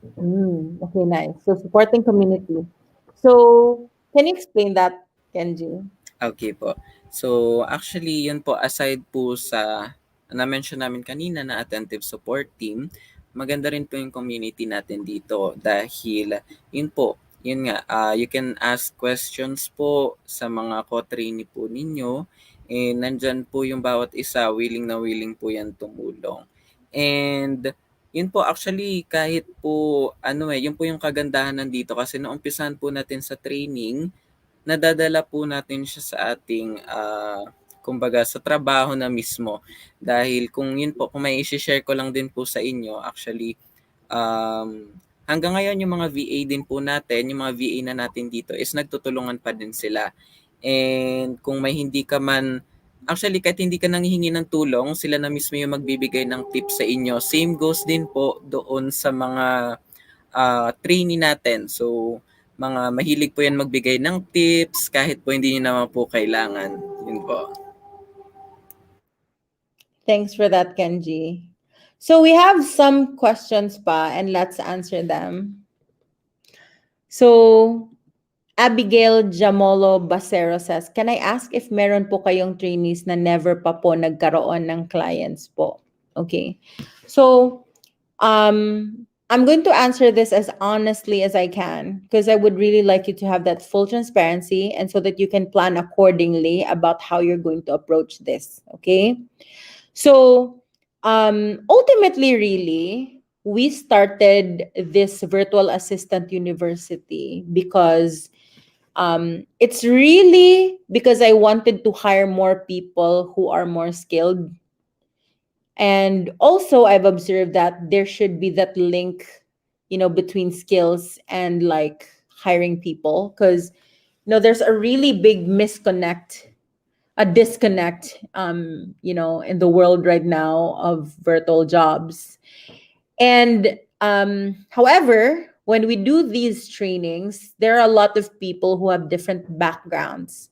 Okay, nice. So supporting community. So can you explain that, Kenji? Okay po. So, actually, yun po, aside po sa na-mention namin kanina na attentive support team, maganda rin po yung community natin dito dahil yun po, yun nga, you can ask questions po sa mga co-trainee po ninyo, and nandyan po yung bawat isa, willing na willing po yan tumulong. And yun po, actually, kahit po, yun po yung kagandahan nandito kasi naumpisahan po natin sa training, nadadala po natin siya sa ating kumbaga sa trabaho na mismo. Dahil kung yun po, kung may i-share ko lang din po sa inyo, actually, hanggang ngayon yung mga VA din po natin, yung mga VA na natin dito is nagtutulungan pa din sila. And kung may hindi ka man, actually kahit hindi ka nanghihingi ng tulong, sila na mismo yung magbibigay ng tips sa inyo. Same goes din po doon sa mga trainee natin. So, mga mahilig po yan magbigay ng tips kahit po hindi nyo naman po kailangan. Yun po. Thanks for that, Kenji. So we have some questions pa, and let's answer them. So Abigail Jamolo Basero says, can I ask if meron po kayong trainees na never pa po nagkaroon ng clients po? Okay. So, I'm going to answer this as honestly as I can because I would really like you to have that full transparency and so that you can plan accordingly about how you're going to approach this. Okay. So, ultimately, really, we started this virtual assistant university because it's really because I wanted to hire more people who are more skilled. And also, I've observed that there should be that link, between skills and like hiring people. Because, there's a really big a disconnect, in the world right now of virtual jobs. And however, when we do these trainings, there are a lot of people who have different backgrounds.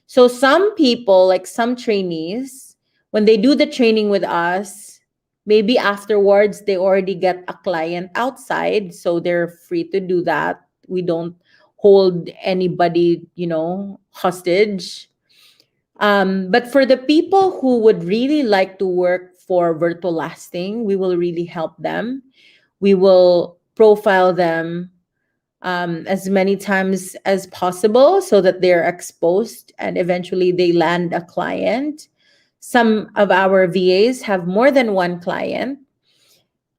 So some people, like some trainees, when they do the training with us, maybe afterwards they already get a client outside, so they're free to do that. We don't hold anybody, hostage. But for the people who would really like to work for virtual lasting, we will really help them. We will profile them as many times as possible so that they're exposed and eventually they land a client. Some of our VAs have more than one client.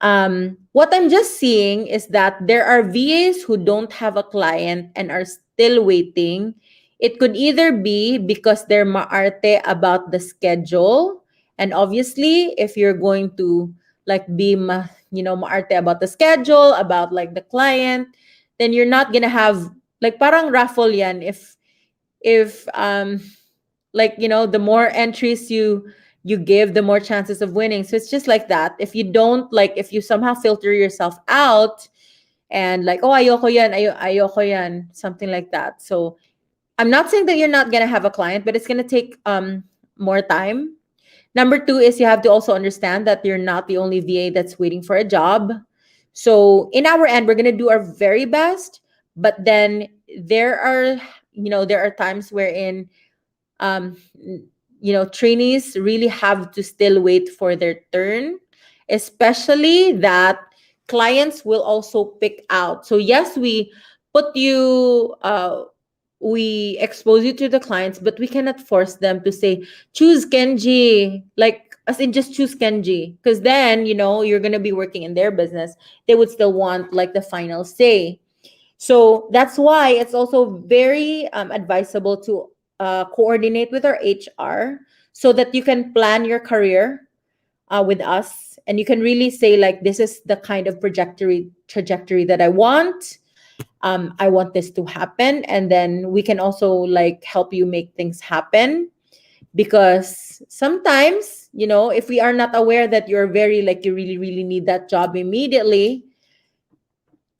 What I'm just seeing is that there are VAs who don't have a client and are still waiting. It could either be because they're maarte about the schedule. And obviously, if you're going to like be maarte about the schedule, about like the client, then you're not gonna have like parang raffle yan if like the more entries you give, the more chances of winning. So it's just like that. If you don't like, if you somehow filter yourself out and like, oh, ayoko yan, ayoko yan, something like that. So I'm not saying that you're not gonna have a client, but it's gonna take more time. Number two is you have to also understand that you're not the only VA that's waiting for a job. So in our end, we're gonna do our very best, but then there are there are times wherein um, trainees really have to still wait for their turn, especially that clients will also pick out. So yes, we expose you to the clients, but we cannot force them to say, choose Kenji, like as in just choose Kenji. Because then, you're going to be working in their business. They would still want like the final say. So that's why it's also very advisable to coordinate with our HR so that you can plan your career with us, and you can really say like, this is the kind of trajectory that I want. I want this to happen, and then we can also like help you make things happen. Because sometimes, if we are not aware that you're very like you really really need that job immediately,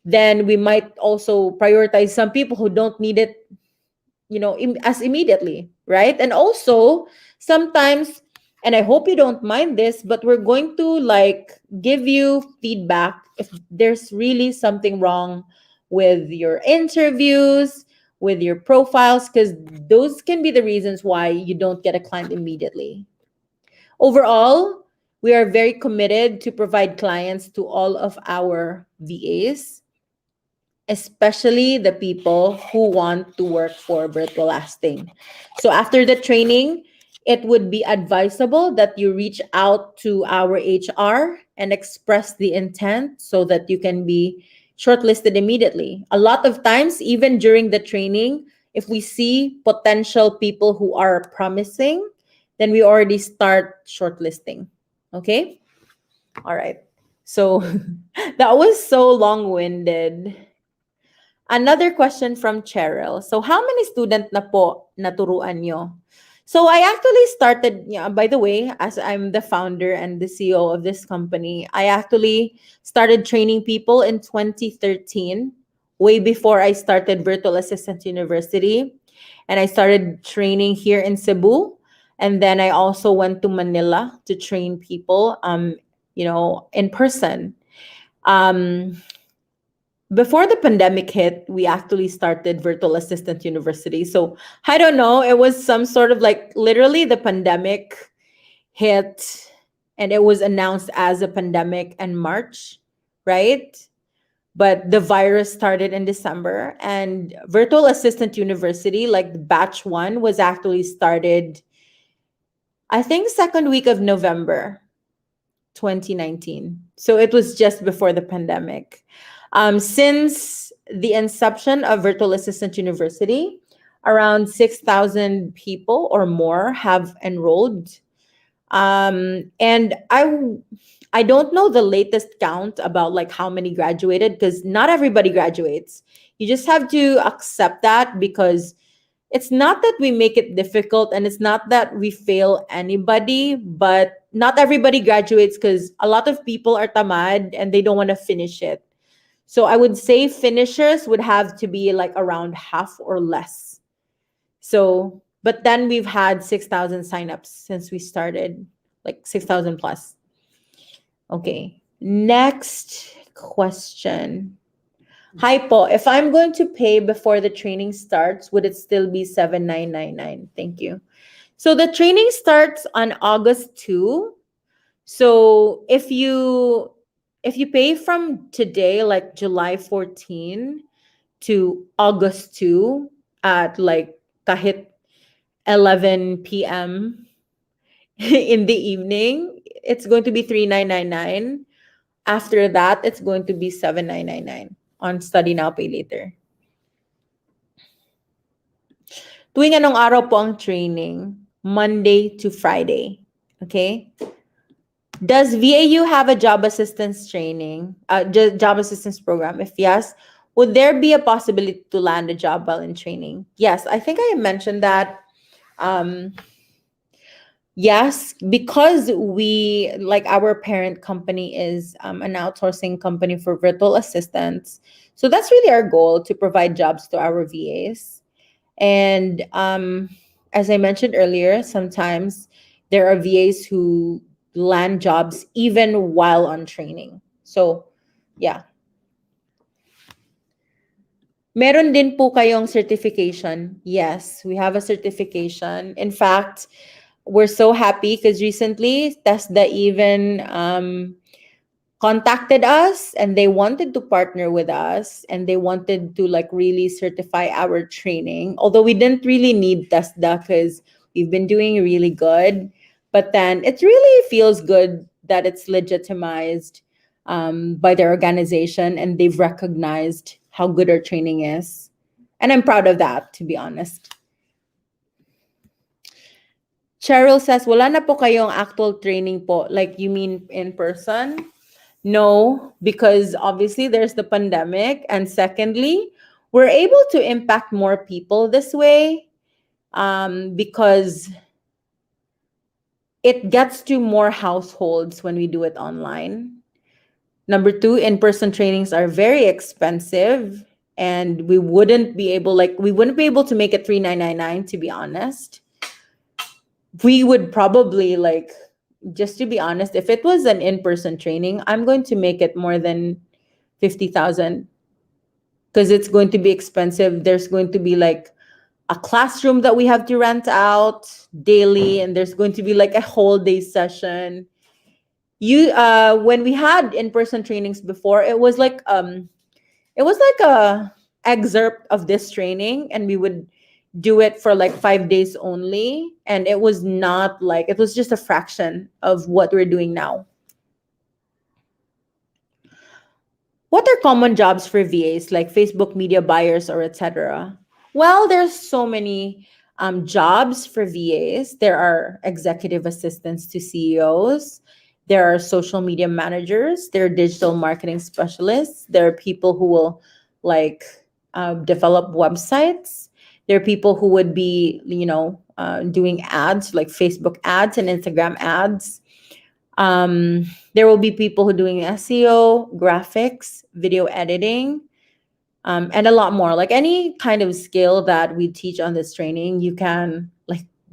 then we might also prioritize some people who don't need it, as immediately, right? And also sometimes, and I hope you don't mind this, but we're going to like give you feedback if there's really something wrong with your interviews, with your profiles, because those can be the reasons why you don't get a client immediately. Overall, we are very committed to provide clients to all of our VAs, especially the people who want to work for virtual lasting. So after the training, it would be advisable that you reach out to our HR and express the intent so that you can be shortlisted immediately. A lot of times, even during the training, if we see potential people who are promising, then we already start shortlisting. Okay? All right. So that was so long-winded. Another question from Cheryl. So how many student na po naturuan nyo? So I actually started, by the way, as I'm the founder and the CEO of this company, I actually started training people in 2013, way before I started Virtual Assistant University. And I started training here in Cebu. And then I also went to Manila to train people, in person. before the pandemic hit, we actually started Virtual Assistant University. So I don't know, it was some sort of like literally the pandemic hit and it was announced as a pandemic in March, right? But the virus started in December and Virtual Assistant University, like batch one, was actually started, I think, second week of November 2019. So it was just before the pandemic. Since the inception of Virtual Assistant University, around 6,000 people or more have enrolled. And I don't know the latest count about like how many graduated because not everybody graduates. You just have to accept that because it's not that we make it difficult and it's not that we fail anybody, but not everybody graduates because a lot of people are tamad and they don't want to finish it. So I would say finishers would have to be like around half or less. So, but then we've had 6,000 signups since we started, like 6,000 plus. Okay. Next question. Hi, Po. If I'm going to pay before the training starts, would it still be 7,999? Thank you. So the training starts on August 2. So if you pay from today, like July 14 to August 2 at like kahit 11 p.m. in the evening, it's going to be 3,999. After that, it's going to be 7,999 on Study Now, Pay Later. Tuwing anong araw po ang training? Monday to Friday. Okay? Does VAU have a job assistance training, job assistance program? If yes, would there be a possibility to land a job while in training? Yes, I think I mentioned that. Yes, because we, like our parent company is an outsourcing company for virtual assistants. So that's really our goal, to provide jobs to our VAs. And as I mentioned earlier, sometimes there are VAs who land jobs even while on training. So, yeah. Meron din po kayong certification. Yes, we have a certification. In fact, we're so happy because recently TESDA even contacted us and they wanted to partner with us and they wanted to like really certify our training. Although we didn't really need TESDA because we've been doing really good. But then it really feels good that it's legitimized by their organization and they've recognized how good our training is. And I'm proud of that, to be honest. Cheryl says, wala na po kayong actual training po. Like, you mean in person? No, because obviously there's the pandemic. And secondly, we're able to impact more people this way because it gets to more households when we do it online. Number two, in-person trainings are very expensive and we wouldn't be able to make it 3,999, to be honest. We would probably just to be honest, if it was an in-person training, I'm going to make it more than 50,000 because it's going to be expensive. There's going to be like a classroom that we have to rent out daily, and there's going to be like a whole day session. When we had in-person trainings before, it was like a excerpt of this training, and we would do it for like 5 days only, and it was just a fraction of what we're doing now. What are common jobs for VAs, like Facebook media buyers or etc.? Well, there's so many jobs for VAs. There are executive assistants to CEOs. There are social media managers. There are digital marketing specialists. There are people who will develop websites. There are people who would be, doing ads, like Facebook ads and Instagram ads. There will be people who are doing SEO, graphics, video editing, and a lot more. Like any kind of skill that we teach on this training, you can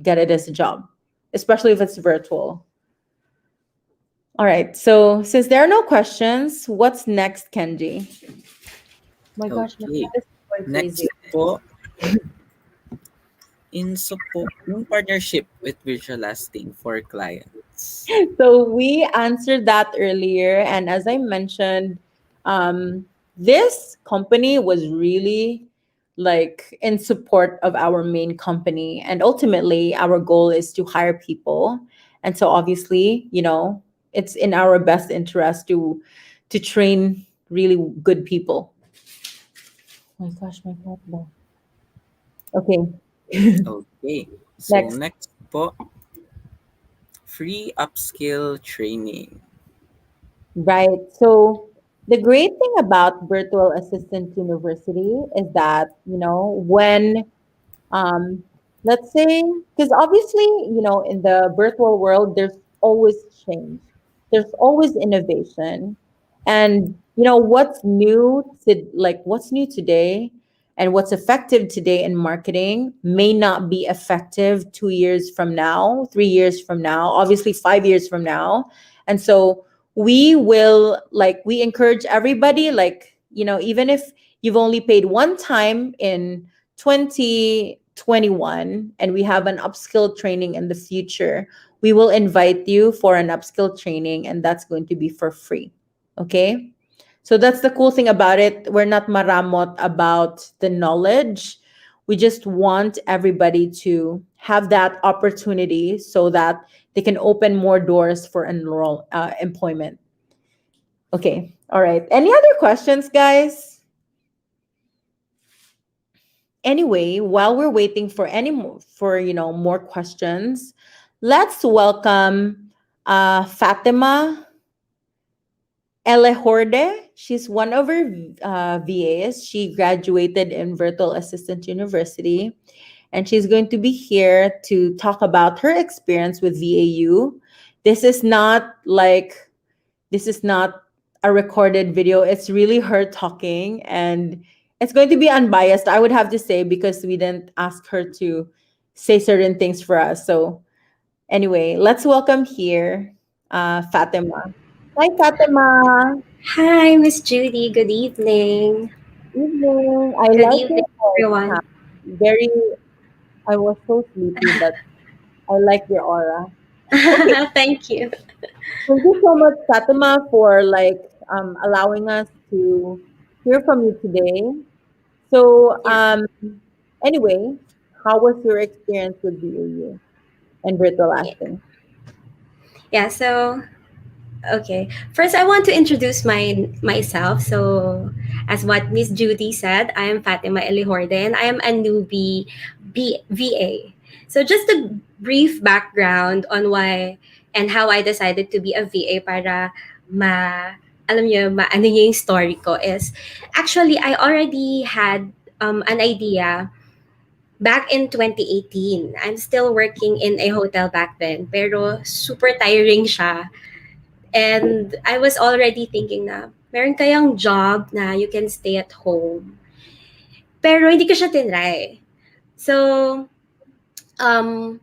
get it as a job, especially if it's virtual. All right. So since there are no questions, what's next, Kenji? My gosh, my Okay. God is going Next crazy. po, in partnership with Virtual Lasting for clients. So we answered that earlier, and as I mentioned, this company was really like in support of our main company, and ultimately our goal is to hire people, and so obviously, it's in our best interest to train really good people. My gosh, my God, no. Okay. Okay. So Next. next po, free upskill training. Right. So the great thing about Virtual Assistant University is that, when um, let's say, because obviously, in the virtual world, there's always change, there's always innovation. And, what's new today and what's effective today in marketing may not be effective 2 years from now, 3 years from now, obviously 5 years from now. And so we encourage everybody, even if you've only paid one time in 2021 and we have an upskill training in the future, we will invite you for an upskill training and that's going to be for free. Okay? So that's the cool thing about it. We're not maramot about the knowledge. We just want everybody to have that opportunity so that they can open more doors for employment. Okay. All right. Any other questions, guys? Anyway, while we're waiting for more questions, let's welcome Fatima Elehorde. She's one of our VAs. She graduated in Virtual Assistant University, and she's going to be here to talk about her experience with VAU. This is not like this is not a recorded video. It's really her talking, and it's going to be unbiased, I would have to say, because we didn't ask her to say certain things for us. So, anyway, let's welcome here Fatima. Hi, Fatima. Hi, Miss Judy. Good evening. Evening. I Good like evening, your voice. everyone. Huh? Very. I was so sleepy, but I like your aura. Okay. Thank you. Thank you so much, Fatima, for allowing us to hear from you today. So, Yeah, anyway, how was your experience with VAU and virtual yeah, acting? yeah. So, okay. First, I want to introduce myself. So, as what Miss Judy said, I am Fatima Elihorde, and I am a newbie VA. So, just a brief background on why and how I decided to be a VA para alam niyo, ano niyo yung story ko is actually I already had an idea back in 2018. I'm still working in a hotel back then, pero super tiring siya. And I was already thinking na, meron kayang job na you can stay at home. Pero hindi ko siya tinry. So, um,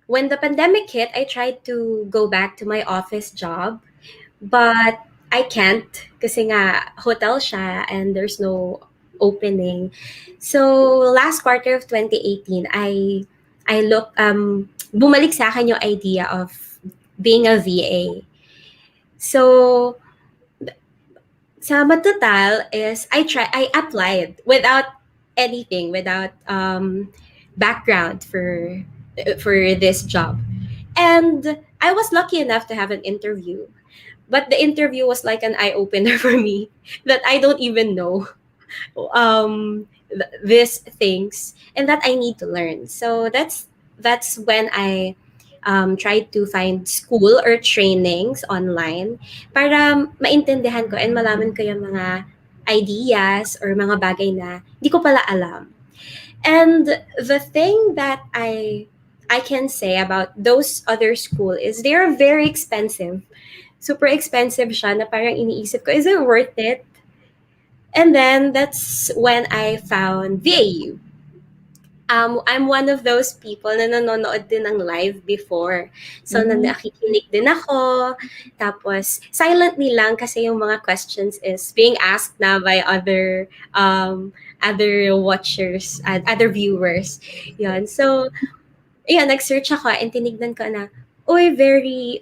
when the pandemic hit, I tried to go back to my office job, but I can't kasi nga hotel siya and there's no opening. So last quarter of 2018, I look bumalik sa akin yung idea of being a VA. So sa matutal is I applied without anything, without background for this job. And I was lucky enough to have an interview. But the interview was like an eye opener for me that I don't even know these things and that I need to learn. So that's when I tried to find school or trainings online para maintindihan ko and malaman ko yung mga ideas or mga bagay na di ko pala alam. And the thing that I can say about those other school is they're very expensive. Super expensive siya na parang iniisip ko, is it worth it? And then that's when I found VAU. I'm one of those people na nanonood din ng live before. So, Mm. nakikinig din ako. Tapos, silently lang kasi yung mga questions is being asked na by other watchers, other viewers. Yun. So, ayan, nag-search ako and tinignan ko na, uy, very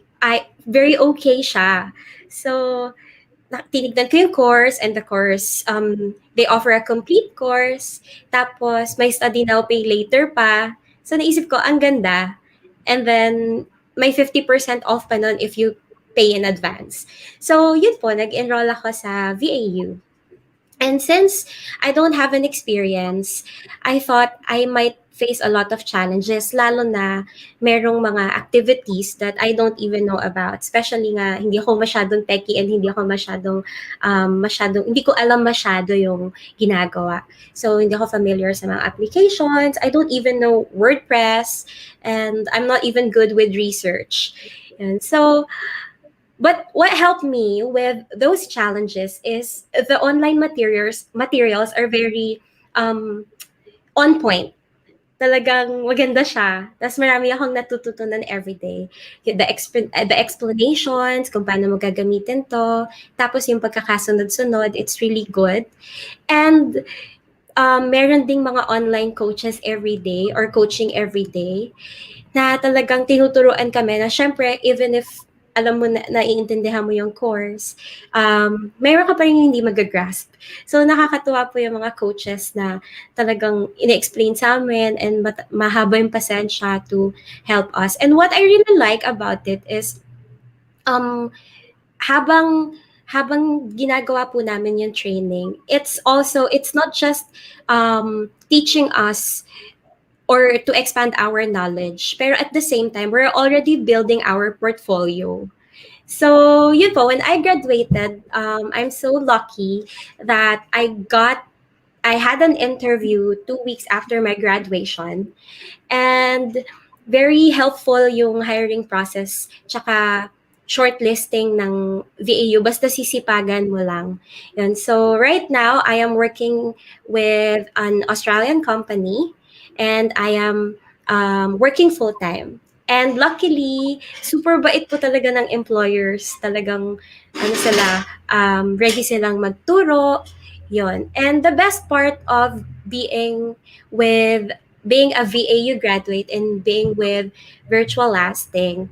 okay siya. So, tinignan ko yung course and the course, they offer a complete course. Tapos, may study now, pay later pa. So, naisip ko, ang ganda. And then, may 50% off pa nun if you pay in advance. So, yun po, nag-enroll ako sa VAU. And since I don't have an experience, I thought I might face a lot of challenges, lalo na merong mga activities that I don't even know about. Especially nga, hindi ako masyadong techie and hindi ako hindi ko alam masyado yung ginagawa. So, hindi ako familiar sa mga applications. I don't even know WordPress and I'm not even good with research. And so, but what helped me with those challenges is the online materials are very on point. Talagang maganda siya. Tapos marami akong natututunan everyday. The explanations, kung paano mo gagamitin to. Tapos yung pagkakasunod-sunod, it's really good. And meron ding mga online coaches everyday or coaching everyday na talagang tinuturuan kami na syempre, even if alam mo na naiintindihan mo yung course, mayroon ka pa rin hindi magagrasp. So, nakakatuwa po yung mga coaches na talagang ina-explain sa amin and mahaba yung pasensya to help us. And what I really like about it is, habang ginagawa po namin yung training, it's not just teaching us or to expand our knowledge. Pero at the same time, we're already building our portfolio. So, yun po, when I graduated, I'm so lucky that I had an interview 2 weeks after my graduation. And very helpful yung hiring process, tsaka shortlisting ng VAU, basta sisipagan mo lang. Yun. So right now, I am working with an Australian company and I am working full-time. And luckily, super bait po talaga ng employers. Talagang, ready silang magturo. Yon. And the best part of with being a VAU graduate and being with virtual lasting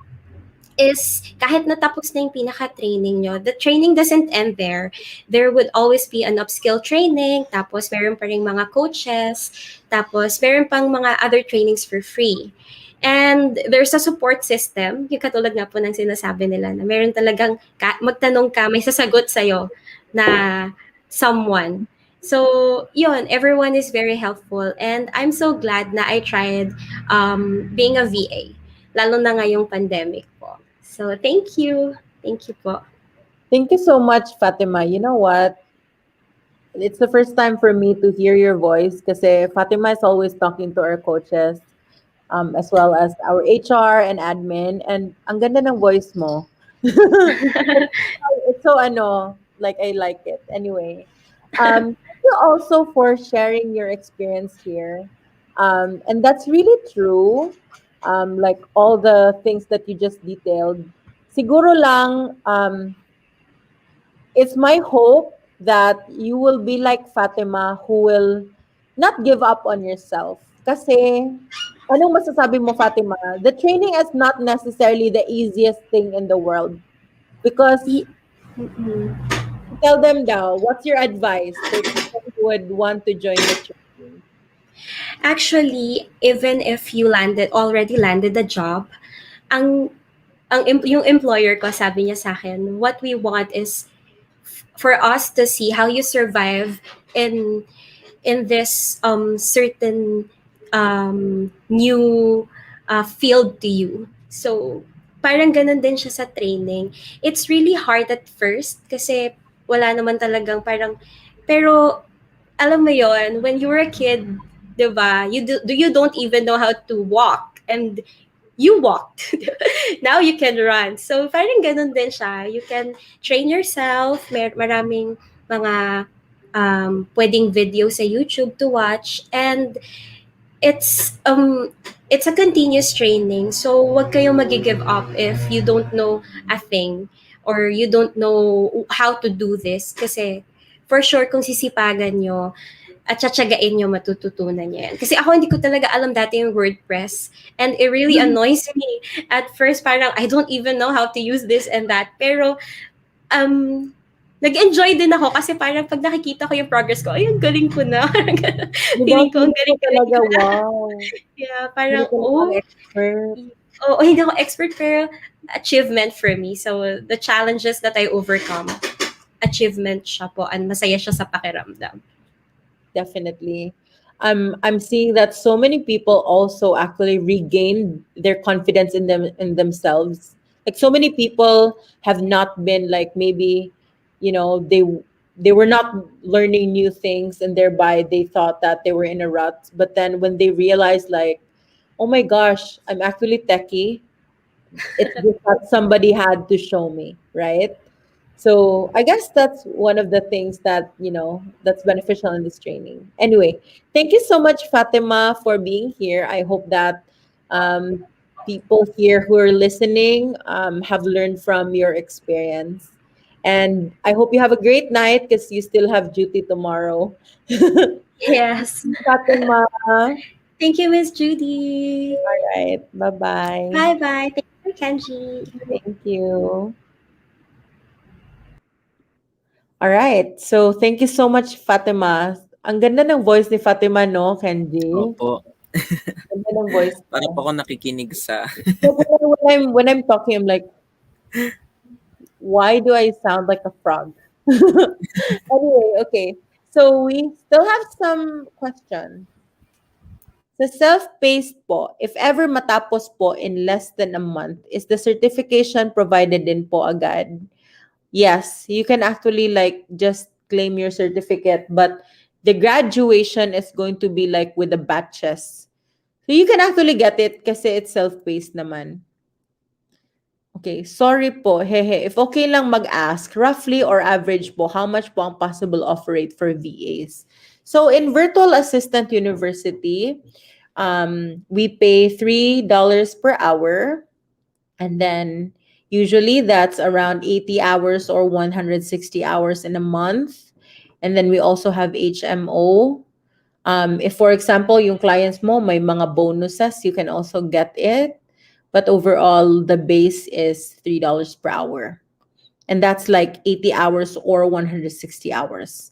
is kahit natapos na yung pinaka-training nyo, the training doesn't end there. There would always be an upskill training, tapos meron pa rin mga coaches, tapos meron pang mga other trainings for free. And there's a support system, yung katulad nga po ng sinasabi nila, na meron talagang magtanong ka, may sasagot sa'yo na someone. So, yun, everyone is very helpful. And I'm so glad na I tried being a VA, lalo na ngayong pandemic po. So, thank you. Thank you po. Thank you so much, Fatima. You know what? It's the first time for me to hear your voice kasi Fatima is always talking to our coaches, as well as our HR and admin. And ang ganda ng voice mo. It's so like I like it. Anyway, thank you also for sharing your experience here. And that's really true. Like all the things that you just detailed. Siguro lang, it's my hope that you will be like Fatima who will not give up on yourself. Kasi, anong masasabi mo, Fatima? The training is not necessarily the easiest thing in the world. Because, tell them now, what's your advice for people who would want to join the training? Actually, even if you already landed the job, yung employer ko, sabi niya sa akin, what we want is for us to see how you survive in this certain new field to you. So, parang ganun din siya sa training. It's really hard at first kasi wala naman talagang pero alam mo yon, when you were a kid, diba, you don't even know how to walk and you walked. Now you can run. So parang ganun din siya. You can train yourself. Maraming mga pwedeng video sa YouTube to watch. And it's um it's a continuous training. So wag kayong magi-give up if you don't know a thing or you don't know how to do this kasi for sure kung sisipagan nyo at tsatsagain nyo matututunan nyo yan. Kasi ako hindi ko talaga alam dati yung WordPress and it really annoys me. At first parang I don't even know how to use this and that. Pero um, nag-enjoy din ako kasi parang pag nakikita ko yung progress ko, ayun, galing ko na. Diba? Feeling ko ang Hindi ko galing-galing talaga, ko na. wow. Yeah, Hindi parang, ko naman expert. hindi ako expert pero achievement for me. So, the challenges that I overcome, achievement siya po and masaya siya sa pakiramdam. Definitely. I'm seeing that so many people also actually regain their confidence in themselves. Like so many people have not been like maybe, you know, they were not learning new things and thereby they thought that they were in a rut. But then when they realized like, oh my gosh, I'm actually techie. It's just that somebody had to show me, right? So I guess that's one of the things that, you know, that's beneficial in this training. Anyway, thank you so much, Fatima, for being here. I hope that um, people here who are listening have learned from your experience. And I hope you have a great night because you still have duty tomorrow. Yes. Fatima. All Thank you, Miss Judy. right. Bye bye. Bye-bye. Thank you, Kenji. Thank you. All right. So, thank you so much, Fatima. Ang ganda ng voice ni Fatima, no, Kenji? Opo. Ang ganda ng voice Para niya. po ako nakikinig sa... So, when I'm talking, I'm like, why do I sound like a frog? Anyway, okay. So, we still have some questions. Sa self-paced po, if ever matapos po in less than a month, is the certification provided din po agad? Yes, you can actually like just claim your certificate, but the graduation is going to be like with the batches. So you can actually get it kasi it's self-paced naman. Okay, sorry po. Hehe. If okay lang mag-ask, roughly or average po, how much po ang possible offer rate for VAs? So in Virtual Assistant University, we pay $3 per hour. And then usually that's around 80 hours or 160 hours in a month. And then we also have HMO. If, for example, yung clients mo may mga bonuses, you can also get it. But overall, the base is $3 per hour. And that's like 80 hours or 160 hours.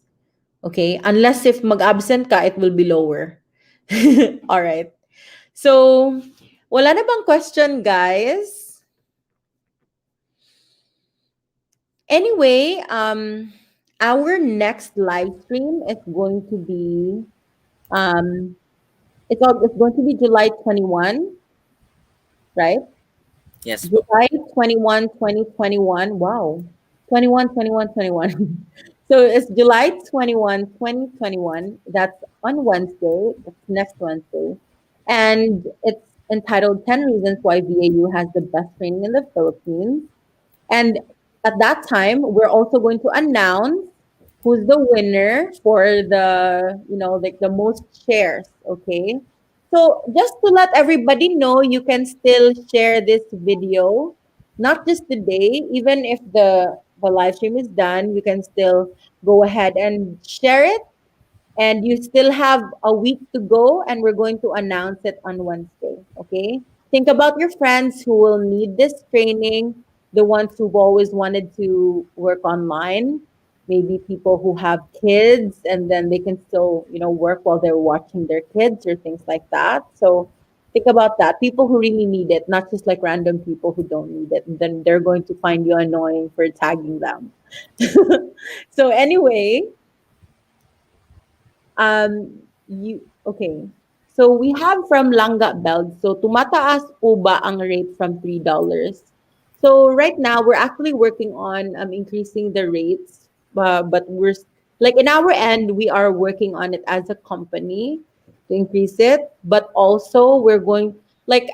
Okay? Unless if mag-absent ka, it will be lower. All right. So, wala na bang question, guys? Anyway, our next live stream is going to be it's going to be July 21, right? Yes po. July 21, 2021. Wow. 21, 21, 21. So it's July 21, 2021. That's on Wednesday. That's next Wednesday. And it's entitled 10 Reasons Why VAU has the Best Training in the Philippines. And at that time, we're also going to announce who's the winner for the, you know, like the most shares. Okay. So just to let everybody know, you can still share this video, not just today, even if the live stream is done, you can still go ahead and share it, and you still have a week to go, and we're going to announce it on Wednesday. Okay. Think about your friends who will need this training, the ones who've always wanted to work online, maybe people who have kids and then they can still, you know, work while they're watching their kids or things like that. So think about that. People who really need it, not just like random people who don't need it. And then they're going to find you annoying for tagging them. So anyway, you okay. So we have from Langga Belt. So tumataas po ba ang rate from $3? So right now we're actually working on increasing the rates, but we're like in our end we are working on it as a company to increase it, but also we're going like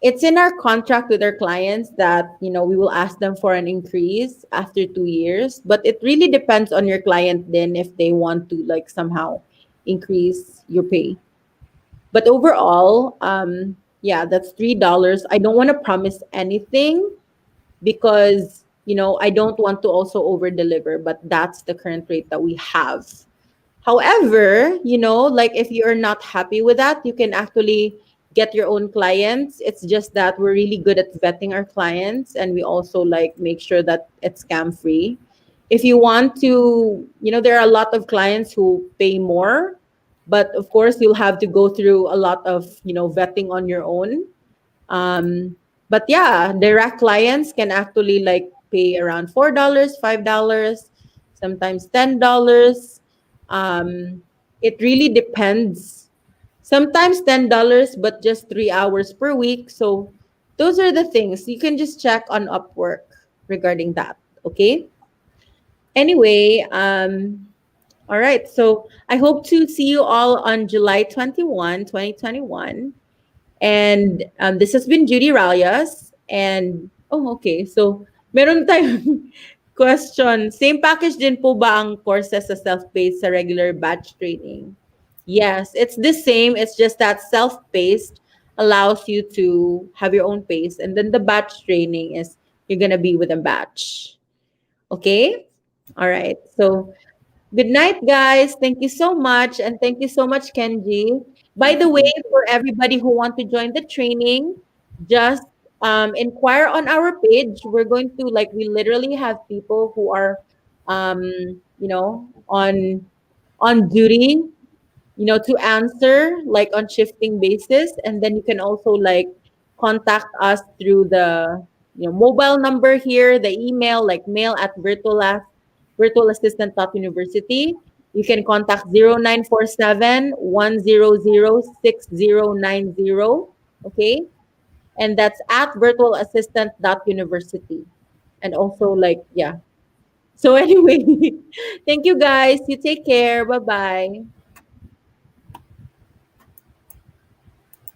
it's in our contract with our clients that, you know, we will ask them for an increase after 2 years, but it really depends on your client then if they want to like somehow increase your pay. But overall, yeah, that's $3. I don't want to promise anything because I don't want to also over deliver, but that's the current rate that we have. However, like if you're not happy with that, you can actually get your own clients. It's just that we're really good at vetting our clients, and we also like make sure that it's scam free. If you want to, there are a lot of clients who pay more, but of course you'll have to go through a lot of, vetting on your own. But yeah, direct clients can actually like pay around $4, $5, sometimes $10. It really depends. Sometimes $10, but just 3 hours per week. So those are the things you can just check on Upwork regarding that. Okay. Anyway, all right. So I hope to see you all on July 21, 2021. And this has been Judy Ralias. And, oh, okay. So, meron tayong question. Same package din po ba ang courses sa self-paced sa regular batch training? Yes, it's the same. It's just that self-paced allows you to have your own pace. And then the batch training is you're going to be with a batch. Okay? All right. So, good night, guys. Thank you so much. And thank you so much, Kenji. By the way, for everybody who want to join the training, just inquire on our page. We're going to like we literally have people who are um, on duty, to answer like on shifting basis. And then you can also like contact us through the mobile number here, the email, like mail at virtualassistant.university. You can contact 0947-100-6090. Okay. And that's at virtualassistant.university. And also like, yeah. So anyway, thank you guys. You take care. Bye-bye.